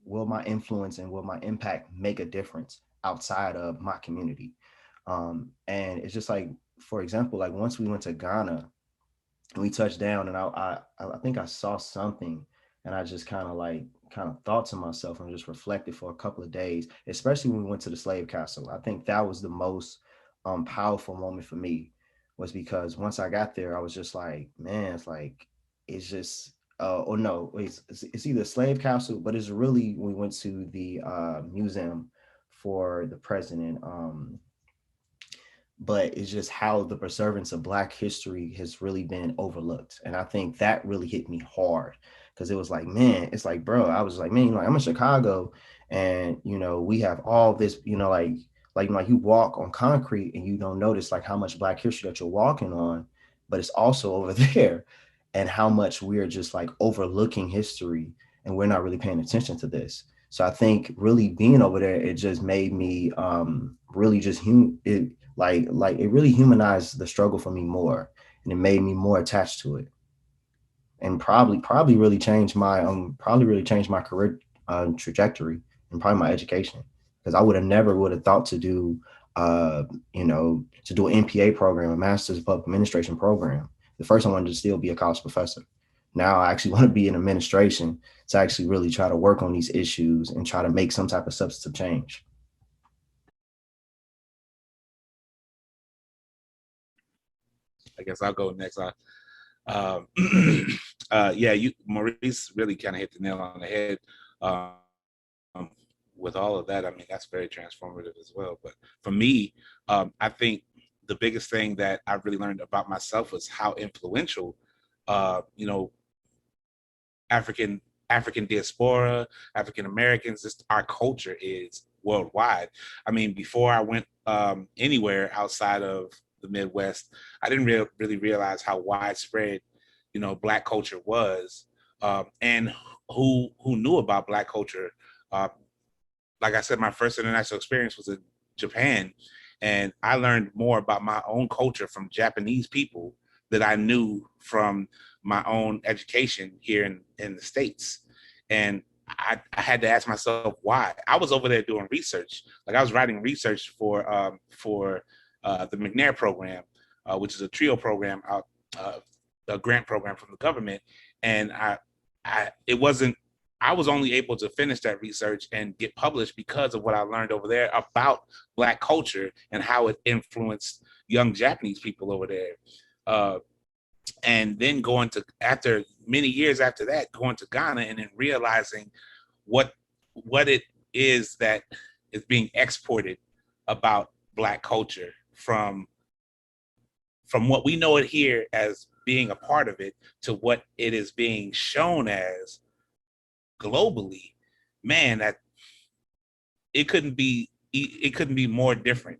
will my influence and will my impact make a difference outside of my community? And it's just like, for example, like once we went to Ghana and we touched down, and I think I saw something, and I just kind of thought to myself and just reflected for a couple of days, especially when we went to the slave castle. I think that was the most powerful moment for me, was because once I got there, I was just like, man, it's just or no, it's either slave castle, but it's really, we went to the museum for the president, but it's just how the preservance of Black history has really been overlooked. And I think that really hit me hard, because it was like, man, it's like, bro, I was like, man, like, I'm in Chicago, and we have all this, like you walk on concrete and you don't notice like how much Black history that you're walking on, but it's also over there, and how much we're just like overlooking history, and we're not really paying attention to this. So I think really being over there, it just made me really just like it really humanized the struggle for me more, and it made me more attached to it, and probably really changed my career trajectory, and probably my education, because I would have thought to do to do an MPA program, a master's of public administration program. The first I wanted to still be a college professor. Now I actually want to be in administration to actually really try to work on these issues and try to make some type of substantive change. I guess I'll go next. Um, yeah, Maurice really kind of hit the nail on the head with all of that. I mean, that's very transformative as well. But for me, I think the biggest thing that I really learned about myself was how influential, you know, African diaspora, African Americans, just our culture is worldwide. I mean, before I went anywhere outside of the Midwest, I didn't really realize how widespread, Black culture was, and who knew about Black culture. Like I said, my first international experience was in Japan, and I learned more about my own culture from Japanese people that I knew from my own education here in the States. And I had to ask myself why. I was over there doing research. Like I was writing research for the McNair program, which is a TRIO program, a grant program from the government. And I was only able to finish that research and get published because of what I learned over there about Black culture and how it influenced young Japanese people over there. And then after many years after that, going to Ghana and then realizing what it is that is being exported about Black culture from what we know it here as being a part of it to what it is being shown as globally. Man, that it couldn't be more different.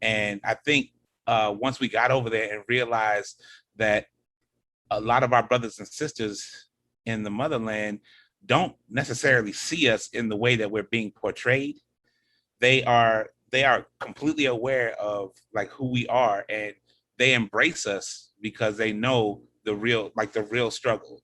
And I think once we got over there and realized that a lot of our brothers and sisters in the motherland don't necessarily see us in the way that we're being portrayed. They are completely aware of like who we are, and they embrace us because they know the real struggle.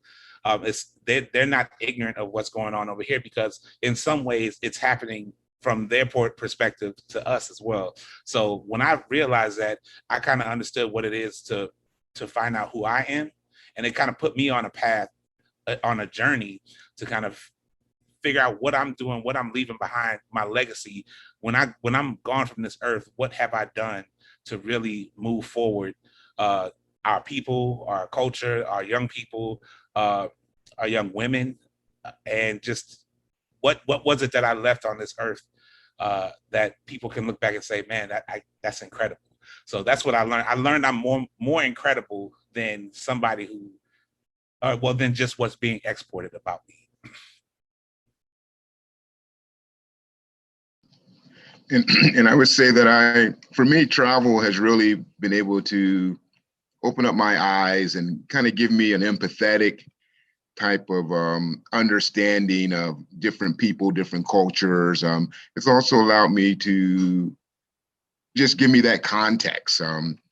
They're not ignorant of what's going on over here, because in some ways it's happening from their perspective to us as well. So when I realized that, I kind of understood what it is to find out who I am. And it kind of put me on a path, on a journey to kind of figure out what I'm doing, what I'm leaving behind, my legacy. When I'm gone from this earth, what have I done to really move forward our people, our culture, our young people, our young women, and just what was it that I left on this earth that people can look back and say, man, that's incredible. So that's what I learned. I learned I'm more incredible than somebody who, than just what's being exported about me. And I would say that for me, travel has really been able to open up my eyes and kind of give me an empathetic type of understanding of different people, different cultures. It's also allowed me to just give me that context.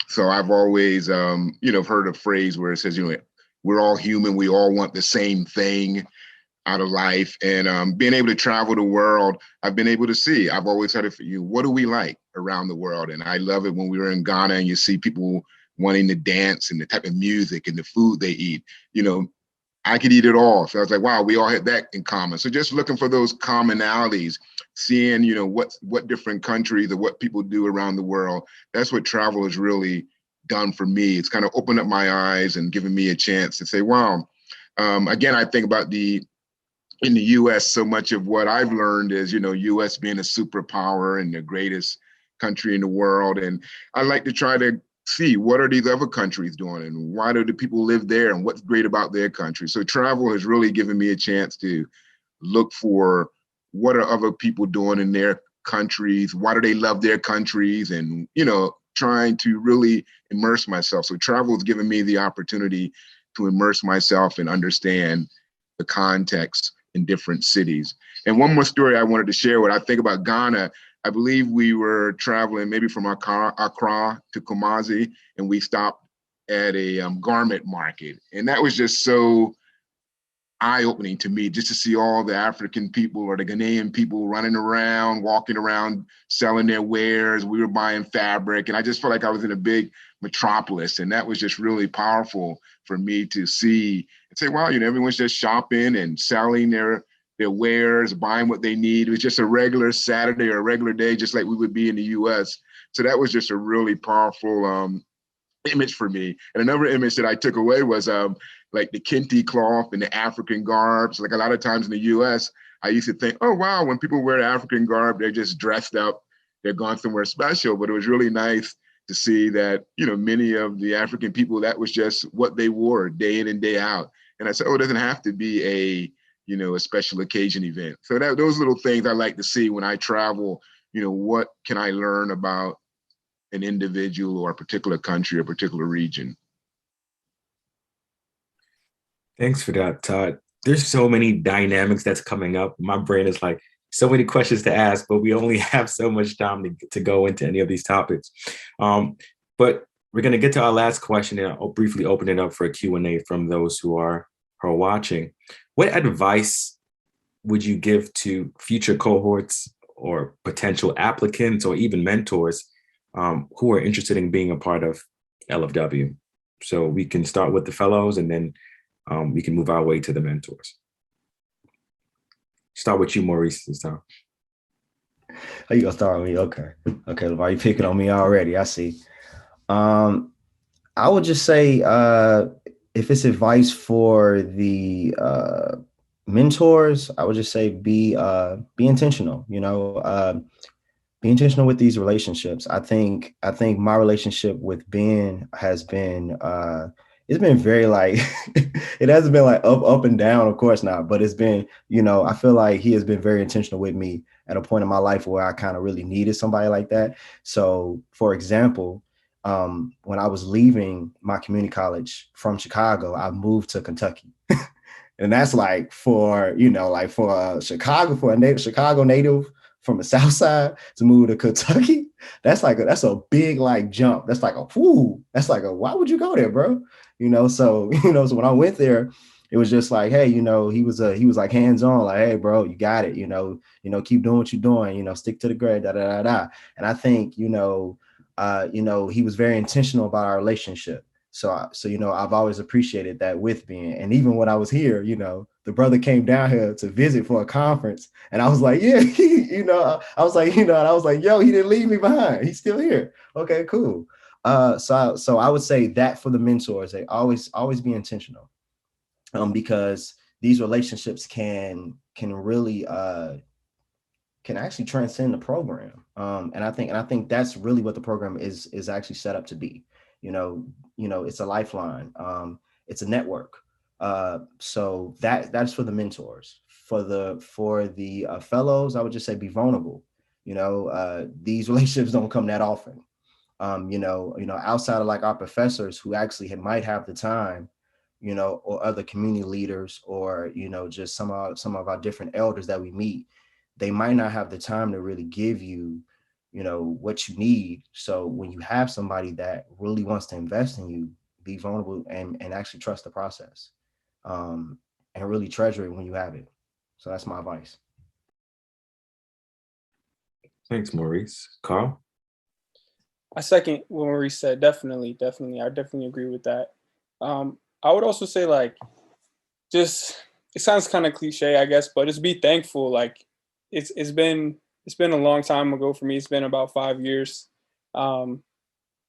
So I've always, heard a phrase where it says, we're all human. We all want the same thing out of life. And being able to travel the world, I've been able to see. I've always had it for you. What do we like around the world? And I love it when we were in Ghana and you see people wanting to dance and the type of music and the food they eat. I could eat it all. So I was like, wow, we all had that in common. So just looking for those commonalities, seeing, what different countries or what people do around the world. That's what travel has really done for me. It's kind of opened up my eyes and given me a chance to say, wow. Again, I think about in the US, so much of what I've learned is, US being a superpower and the greatest, country in the world. And I like to try to see what are these other countries doing and why do the people live there and what's great about their country. So travel has really given me a chance to look for what are other people doing in their countries, why do they love their countries, and trying to really immerse myself. So travel has given me the opportunity to immerse myself and understand the context in different cities. And one more story I wanted to share, when I think about Ghana, I believe we were traveling maybe from Accra to Kumasi, and we stopped at a garment market. And that was just so eye-opening to me, just to see all the African people or the Ghanaian people running around, walking around, selling their wares. We were buying fabric, and I just felt like I was in a big metropolis. And that was just really powerful for me to see and say, wow, everyone's just shopping and selling their wares, buying what they need. It was just a regular Saturday or a regular day, just like we would be in the US. So that was just a really powerful image for me. And another image that I took away was like the kente cloth and the African garbs. Like a lot of times in the US, I used to think, oh, wow, when people wear African garb, they're just dressed up, they're gone somewhere special. But it was really nice to see that, many of the African people, that was just what they wore day in and day out. And I said, oh, it doesn't have to be a special occasion event. So those little things I like to see when I travel. What can I learn about an individual or a particular country or a particular region? Thanks for that, Todd. There's so many dynamics that's coming up. My brain is like, so many questions to ask, but we only have so much time to go into any of these topics. But we're going to get to our last question, and I'll briefly open it up for a Q&A from those who are watching. What advice would you give to future cohorts or potential applicants or even mentors who are interested in being a part of LFW? So we can start with the fellows, and then we can move our way to the mentors. Start with you, Maurice, this time. Oh, you gonna start with me? Okay. Okay, LeVar, you picking on me already. I see. I would just say, if it's advice for the mentors, I would just say be intentional. Be intentional with these relationships. I think my relationship with Ben has been it's been very like it hasn't been like up and down, of course not, but it's been, I feel like he has been very intentional with me at a point in my life where I kind of really needed somebody like that. So for example, when I was leaving my community college from Chicago, I moved to Kentucky. And that's like for a Chicago native from the South Side to move to Kentucky, that's a big like jump. That's like why would you go there, bro? So when I went there, it was just like, hey, he was like hands-on, like, hey, bro, you got it, keep doing what you're doing, stick to the grade, da da da da. And I think, he was very intentional about our relationship. So I've always appreciated that with Ben. And even when I was here, the brother came down here to visit for a conference, and I was like, yeah, I was like, and I was like, yo, he didn't leave me behind. He's still here. Okay, cool. So I would say that for the mentors, they always be intentional, because these relationships can really can actually transcend the program. And I think that's really what the program is actually set up to be. It's a lifeline. It's a network. So that's for the mentors. For the fellows, I would just say be vulnerable. These relationships don't come that often. Outside of like our professors who actually might have the time, or other community leaders, or just some of our different elders that we meet, they might not have the time to really give you what you need. So when you have somebody that really wants to invest in you, be vulnerable and actually trust the process, and really treasure it when you have it. So that's my advice. Thanks, Maurice. Carl? I second what Maurice said. Definitely. I definitely agree with that. I would also say, like, just, it sounds kind of cliche, I guess, but just be thankful. Like, it's been a long time ago for me. It's been about 5 years. And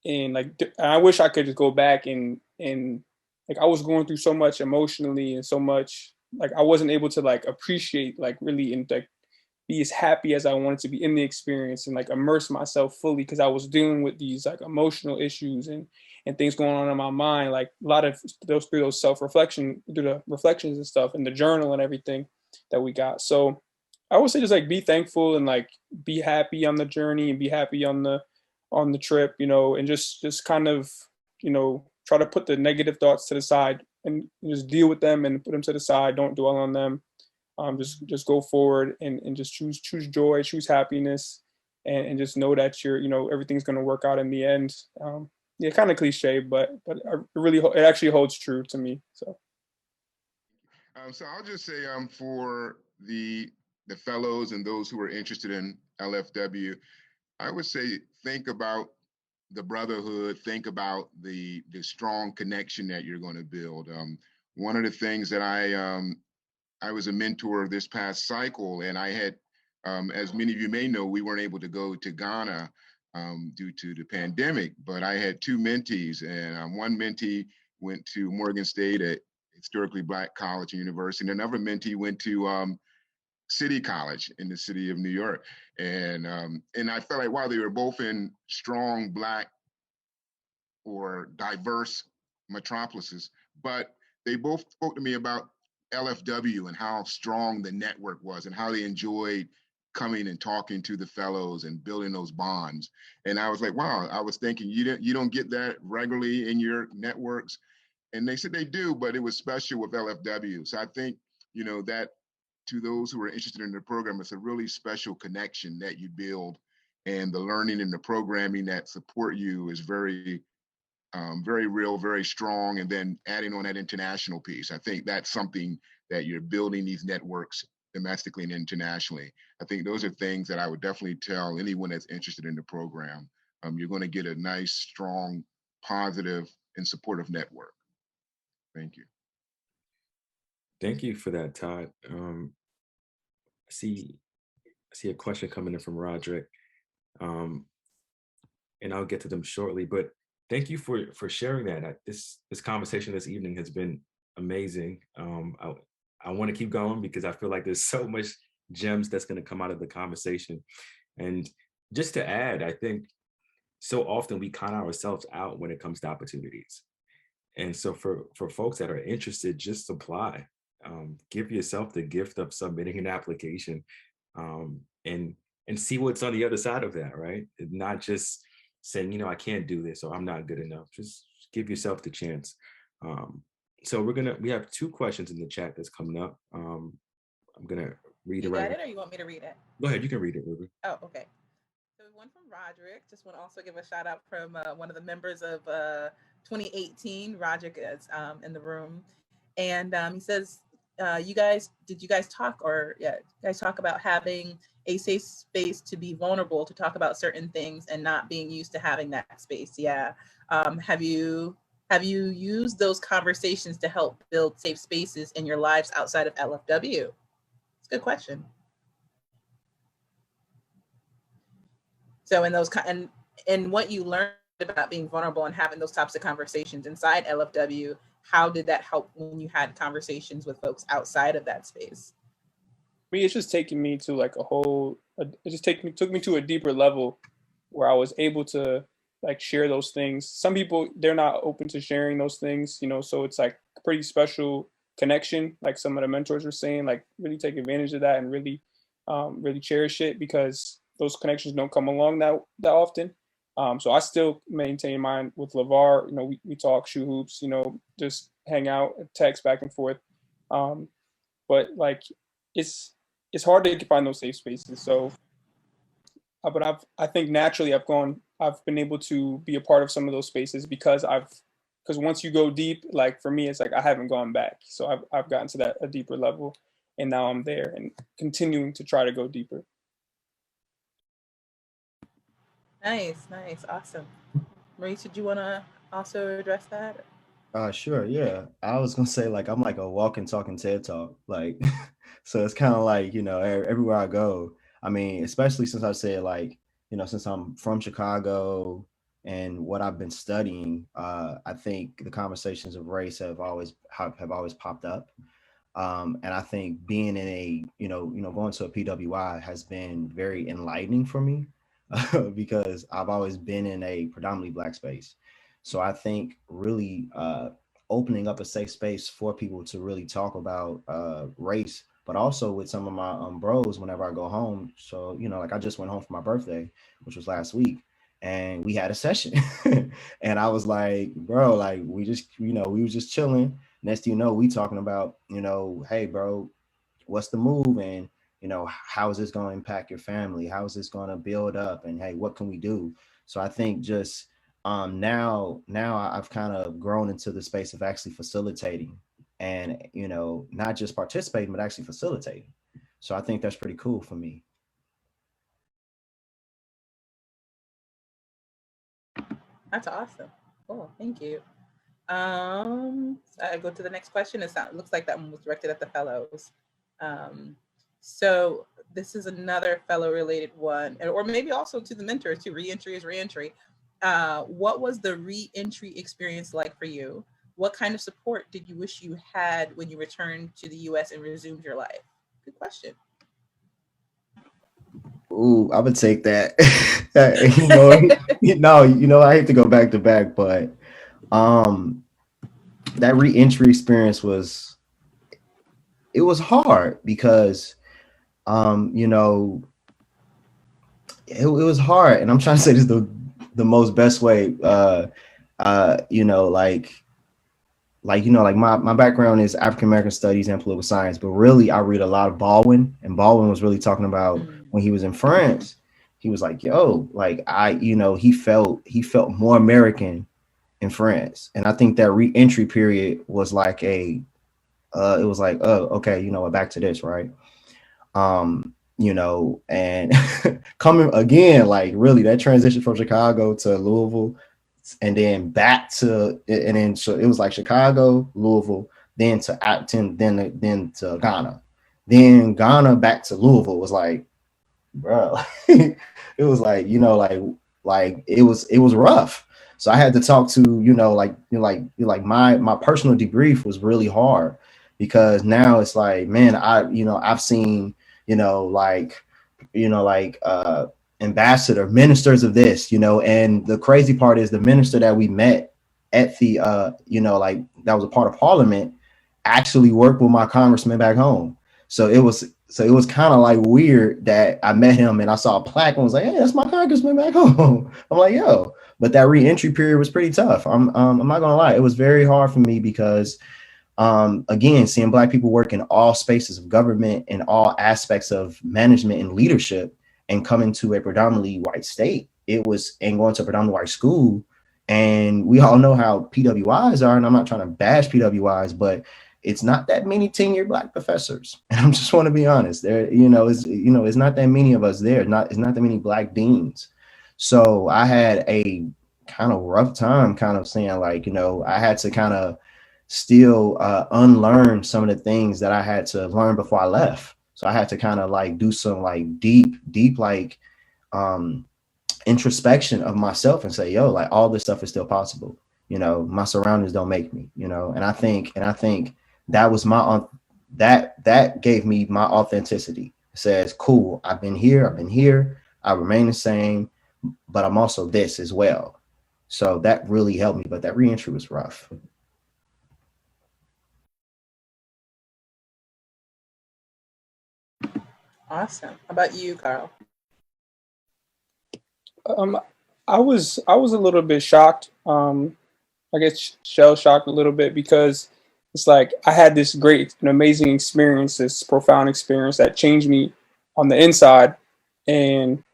like, I wish I could just go back and like, I was going through so much emotionally and so much, like, I wasn't able to like appreciate, like, really in like be as happy as I wanted to be in the experience and like immerse myself fully, because I was dealing with these like emotional issues and things going on in my mind, like a lot of those through those self-reflection, through the reflections and stuff and the journal and everything that we got. So I would say just like be thankful and like be happy on the journey and be happy on the trip, you know, and just kind of, you know, try to put the negative thoughts to the side and just deal with them and put them to the side. Don't dwell on them. Just go forward and just choose joy, choose happiness, and just know that you know, everything's going to work out in the end. Yeah, kind of cliche, but it actually holds true to me. So. So I'll just say for the fellows and those who are interested in LFW, I would say think about the brotherhood, think about the strong connection that you're going to build. One of the things that I was a mentor this past cycle, and I had, as many of you may know, we weren't able to go to Ghana due to the pandemic, but I had two mentees, and one mentee went to Morgan State at historically Black college and university, and another mentee went to City College in the city of New York. And I felt like, wow, they were both in strong Black or diverse metropolises, but they both spoke to me about LFW and how strong the network was and how they enjoyed coming and talking to the fellows and building those bonds. And I was like, wow, I was thinking you don't get that regularly in your networks. And they said they do, but it was special with LFW. So I think, you know, that to those who are interested in the program, it's a really special connection that you build, and the learning and the programming that support you is very real, very strong. And then adding on that international piece, I think that's something that you're building these networks domestically and internationally. I think those are things that I would definitely tell anyone that's interested in the program. You're going to get a nice, strong, positive, and supportive network. Thank you. Thank you for that, Todd. I see a question coming in from Roderick, and I'll get to them shortly. But thank you for sharing that. This conversation this evening has been amazing. I want to keep going because I feel like there's so much gems that's going to come out of the conversation. And just to add, I think so often we count ourselves out when it comes to opportunities. And so for folks that are interested, just apply. Give yourself the gift of submitting an application, and see what's on the other side of that, right? Not just saying, you know, I can't do this or I'm not good enough. Just give yourself the chance. So we have two questions in the chat that's coming up. I'm gonna read it right. You got it, or you want me to read it? Go ahead, you can read it, Ruby. Oh, okay. So one from Roderick. Just want to also give a shout out from one of the members of 2018. Roderick is in the room, and he says, "You guys talk about having a safe space to be vulnerable, to talk about certain things, and not being used to having that space? Yeah. Have you used those conversations to help build safe spaces in your lives outside of LFW?" It's a good question. So in those and what you learned about being vulnerable and having those types of conversations inside LFW, how did that help when you had conversations with folks outside of that space? Me, it's just taking me to like took me to a deeper level where I was able to like share those things. Some people, they're not open to sharing those things, you know, so it's like a pretty special connection. Like some of the mentors were saying, like really take advantage of that and really cherish it, because those connections don't come along that often. So I still maintain mine with LeVar. You know, we talk shoe hoops, you know, just hang out, text back and forth. But like it's hard to find those safe spaces. So, but I think naturally I've been able to be a part of some of those spaces because once you go deep, like for me, it's like I haven't gone back. So I've gotten to a deeper level, and now I'm there and continuing to try to go deeper. Nice, awesome. Maurice, did you want to also address that? Sure, yeah. I was gonna say, like, I'm like a walking, talking TED Talk. Like, so it's kind of like, you know, everywhere I go. I mean, especially since I said, like, you know, since I'm from Chicago and what I've been studying, I think the conversations of race have always popped up. And I think being in a, going to a PWI has been very enlightening for me because I've always been in a predominantly Black space. So I think really opening up a safe space for people to really talk about race, but also with some of my bros whenever I go home. So, like I just went home for my birthday, which was last week, and we had a session. And I was like, bro, like we just, we was just chilling. Next thing you know, we talking about, hey, bro, what's the move? And, how is this going to impact your family? How is this going to build up? And hey, what can we do? So I think just now I've kind of grown into the space of actually facilitating and, not just participating, but actually facilitating. So I think that's pretty cool for me. That's awesome. Cool. Thank you. I go to the next question. It looks like that one was directed at the fellows. So this is another fellow related one, or maybe also to the mentors too. Reentry is reentry. What was the reentry experience like for you? What kind of support did you wish you had when you returned to the US and resumed your life? Good question. Ooh, I would take that. No, I hate to go back to back, but that reentry experience it was hard because it was hard, and I'm trying to say this the most best way. My background is African American studies and political science, but really I read a lot of Baldwin, and Baldwin was really talking about when he was in France. He was like, yo, like he felt more American in France, and I think that re-entry period was like it was like, oh, okay, back to this, right? And coming again, like really that transition from Chicago to Louisville and then back to, and then so it was like Chicago, Louisville, then to Acton, then to Ghana, then Ghana back to Louisville was like, bro, it was like, like it was rough. So I had to talk to, my personal debrief was really hard because now it's like, man, I've seen, ambassador ministers of this, and the crazy part is the minister that we met at the, that was a part of parliament actually worked with my congressman back home. So it was kind of like weird that I met him and I saw a plaque and was like, hey, that's my congressman back home. I'm like, yo, but that re-entry period was pretty tough. I'm not gonna lie, it was very hard for me because again, seeing Black people work in all spaces of government and all aspects of management and leadership and coming to a predominantly white state, and going to a predominantly white school. And we all know how PWIs are, and I'm not trying to bash PWIs, but it's not that many tenured Black professors. And I just want to be honest, it's not that many of us there. It's not that many Black deans. So I had a kind of rough time kind of saying like, I had to kind of still unlearn some of the things that I had to learn before I left. So I had to kind of like do some like deep like introspection of myself and say, yo, like all this stuff is still possible. My surroundings don't make me, and I think that was that gave me my authenticity. It says, cool, I've been here, I remain the same, but I'm also this as well. So that really helped me, but that reentry was rough. Awesome. How about you, Carl? I was a little bit shocked. I guess shell shocked a little bit because it's like I had this great and amazing experience, this profound experience that changed me on the inside, and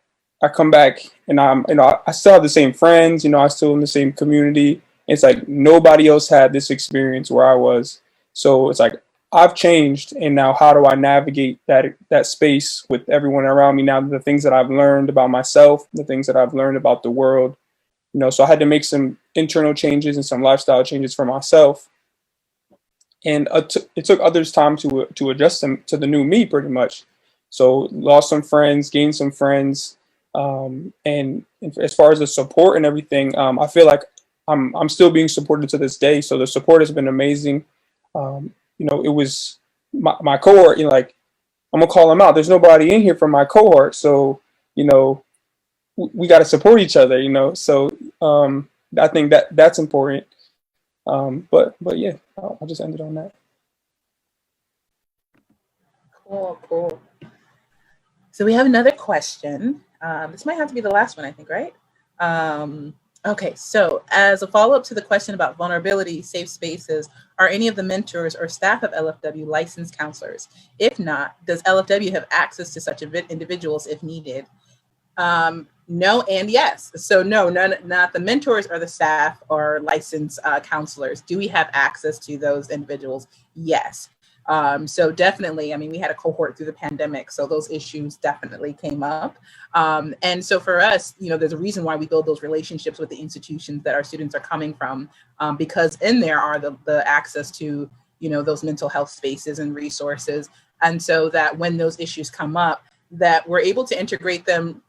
I come back and I still have the same friends, I still in the same community. It's like nobody else had this experience where I was. So it's like I've changed, and now how do I navigate that space with everyone around me now? The things that I've learned about myself, the things that I've learned about the world, so I had to make some internal changes and some lifestyle changes for myself. And it took others time to adjust them to the new me, pretty much. So lost some friends, gained some friends, and as far as the support and everything, I feel like I'm still being supported to this day. So the support has been amazing. It was my cohort, you know, like I'm gonna call them out. There's nobody in here from my cohort, so you know, we got to support each other, you know. So I think that's important. But yeah, I'll just end it on that. Cool, cool. So we have another question. This might have to be the last one, I think, right? Okay, so as a follow-up to the question about vulnerability, safe spaces, are any of the mentors or staff of LFW licensed counselors? If not, does LFW have access to such individuals if needed? No and yes. So no, not the mentors or the staff or licensed counselors. Do we have access to those individuals? Yes. So definitely, I mean, we had a cohort through the pandemic, so those issues definitely came up. And so for us, you know, there's a reason why we build those relationships with the institutions that our students are coming from, because in there are the access to, you know, those mental health spaces and resources. And so that when those issues come up, that we're able to integrate them,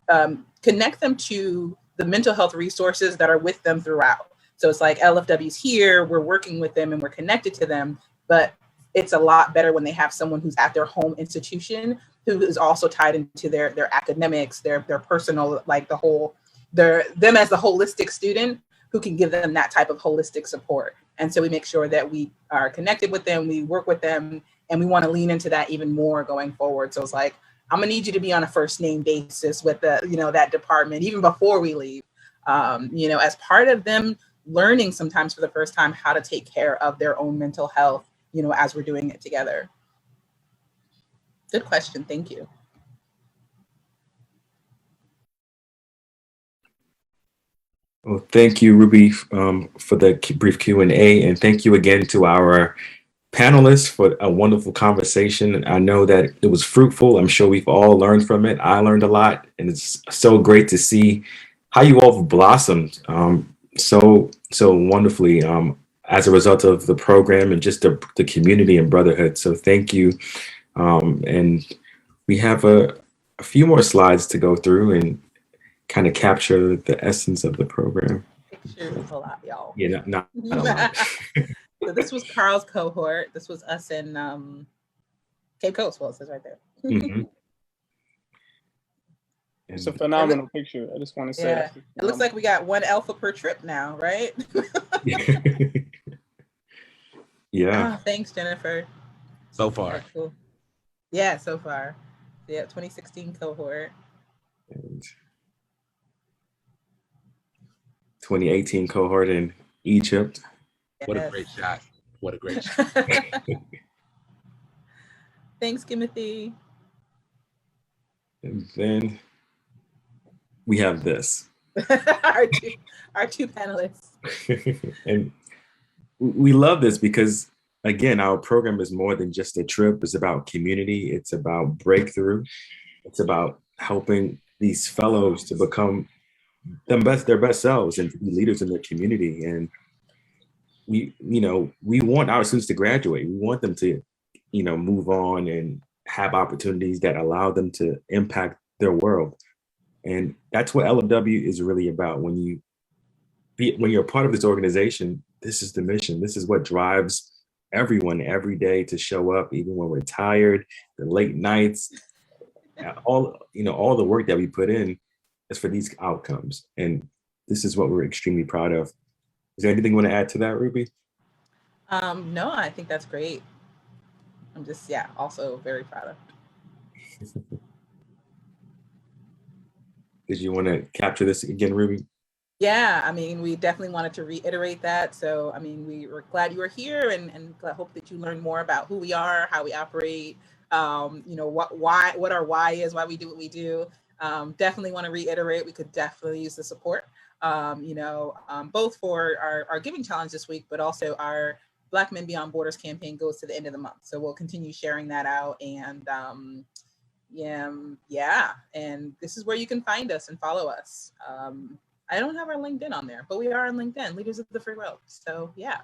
connect them to the mental health resources that are with them throughout. So it's like LFW's here, we're working with them and we're connected to them, but it's a lot better when they have someone who's at their home institution who is also tied into their academics, their personal, like them as the holistic student who can give them that type of holistic support. And so we make sure that we are connected with them, we work with them, and we want to lean into that even more going forward. So it's like, I'm gonna need you to be on a first name basis with the, you know, that department, even before we leave, you know, as part of them learning sometimes for the first time how to take care of their own mental health, you know, as we're doing it together. Good question, thank you. Well, thank you, Ruby, for the brief Q&A, and thank you again to our panelists for a wonderful conversation. I know that it was fruitful. I'm sure we've all learned from it. I learned a lot, and it's so great to see how you all have blossomed so wonderfully as a result of the program and just the community and brotherhood. So thank you. And we have a few more slides to go through and kind of capture the essence of the program. Pictures a lot, y'all. Yeah, not a lot. So this was Carl's cohort. This was us in Cape Coast. Well, it says right there. Mm-hmm. It's a phenomenal picture. I just want to say. Yeah. It looks like we got one alpha per trip now, right? Yeah. Oh, thanks, Jennifer. So far. That's cool. Yeah, so far. Yeah, 2016 cohort. And 2018 cohort in Egypt. Yes. What a great shot. What a great shot. Thanks, Timothy. And then we have this. our two panelists. And we love this because, again, our program is more than just a trip. It's about community. It's about breakthrough. It's about helping these fellows to become their best selves and to be leaders in their community. And we want our students to graduate. We want them to, move on and have opportunities that allow them to impact their world. And that's what LFW is really about. When you're a part of this organization, this is the mission. This is what drives everyone every day to show up, even when we're tired, the late nights, all the work that we put in is for these outcomes. And this is what we're extremely proud of. Is there anything you want to add to that, Ruby? No, I think that's great. I'm just, also very proud of it. Did you want to capture this again, Ruby? Yeah, I mean, we definitely wanted to reiterate that. So, I mean, we were glad you were here and I hope that you learned more about who we are, how we operate, what our why is, why we do what we do. Definitely want to reiterate, we could definitely use the support, both for our giving challenge this week, but also our Black Men Beyond Borders campaign goes to the end of the month. So we'll continue sharing that out and and this is where you can find us and follow us. I don't have our LinkedIn on there, but we are on LinkedIn, Leaders of the Free World. So yeah,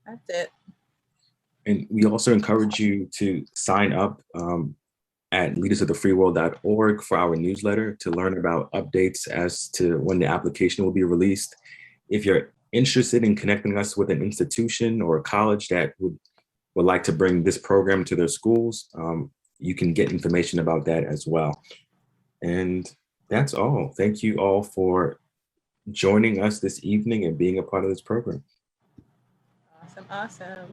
that's it. And we also encourage you to sign up at leadersofthefreeworld.org for our newsletter to learn about updates as to when the application will be released. If you're interested in connecting us with an institution or a college that would would like to bring this program to their schools, you can get information about that as well. And that's all. Thank you all for joining us this evening and being a part of this program. Awesome, awesome.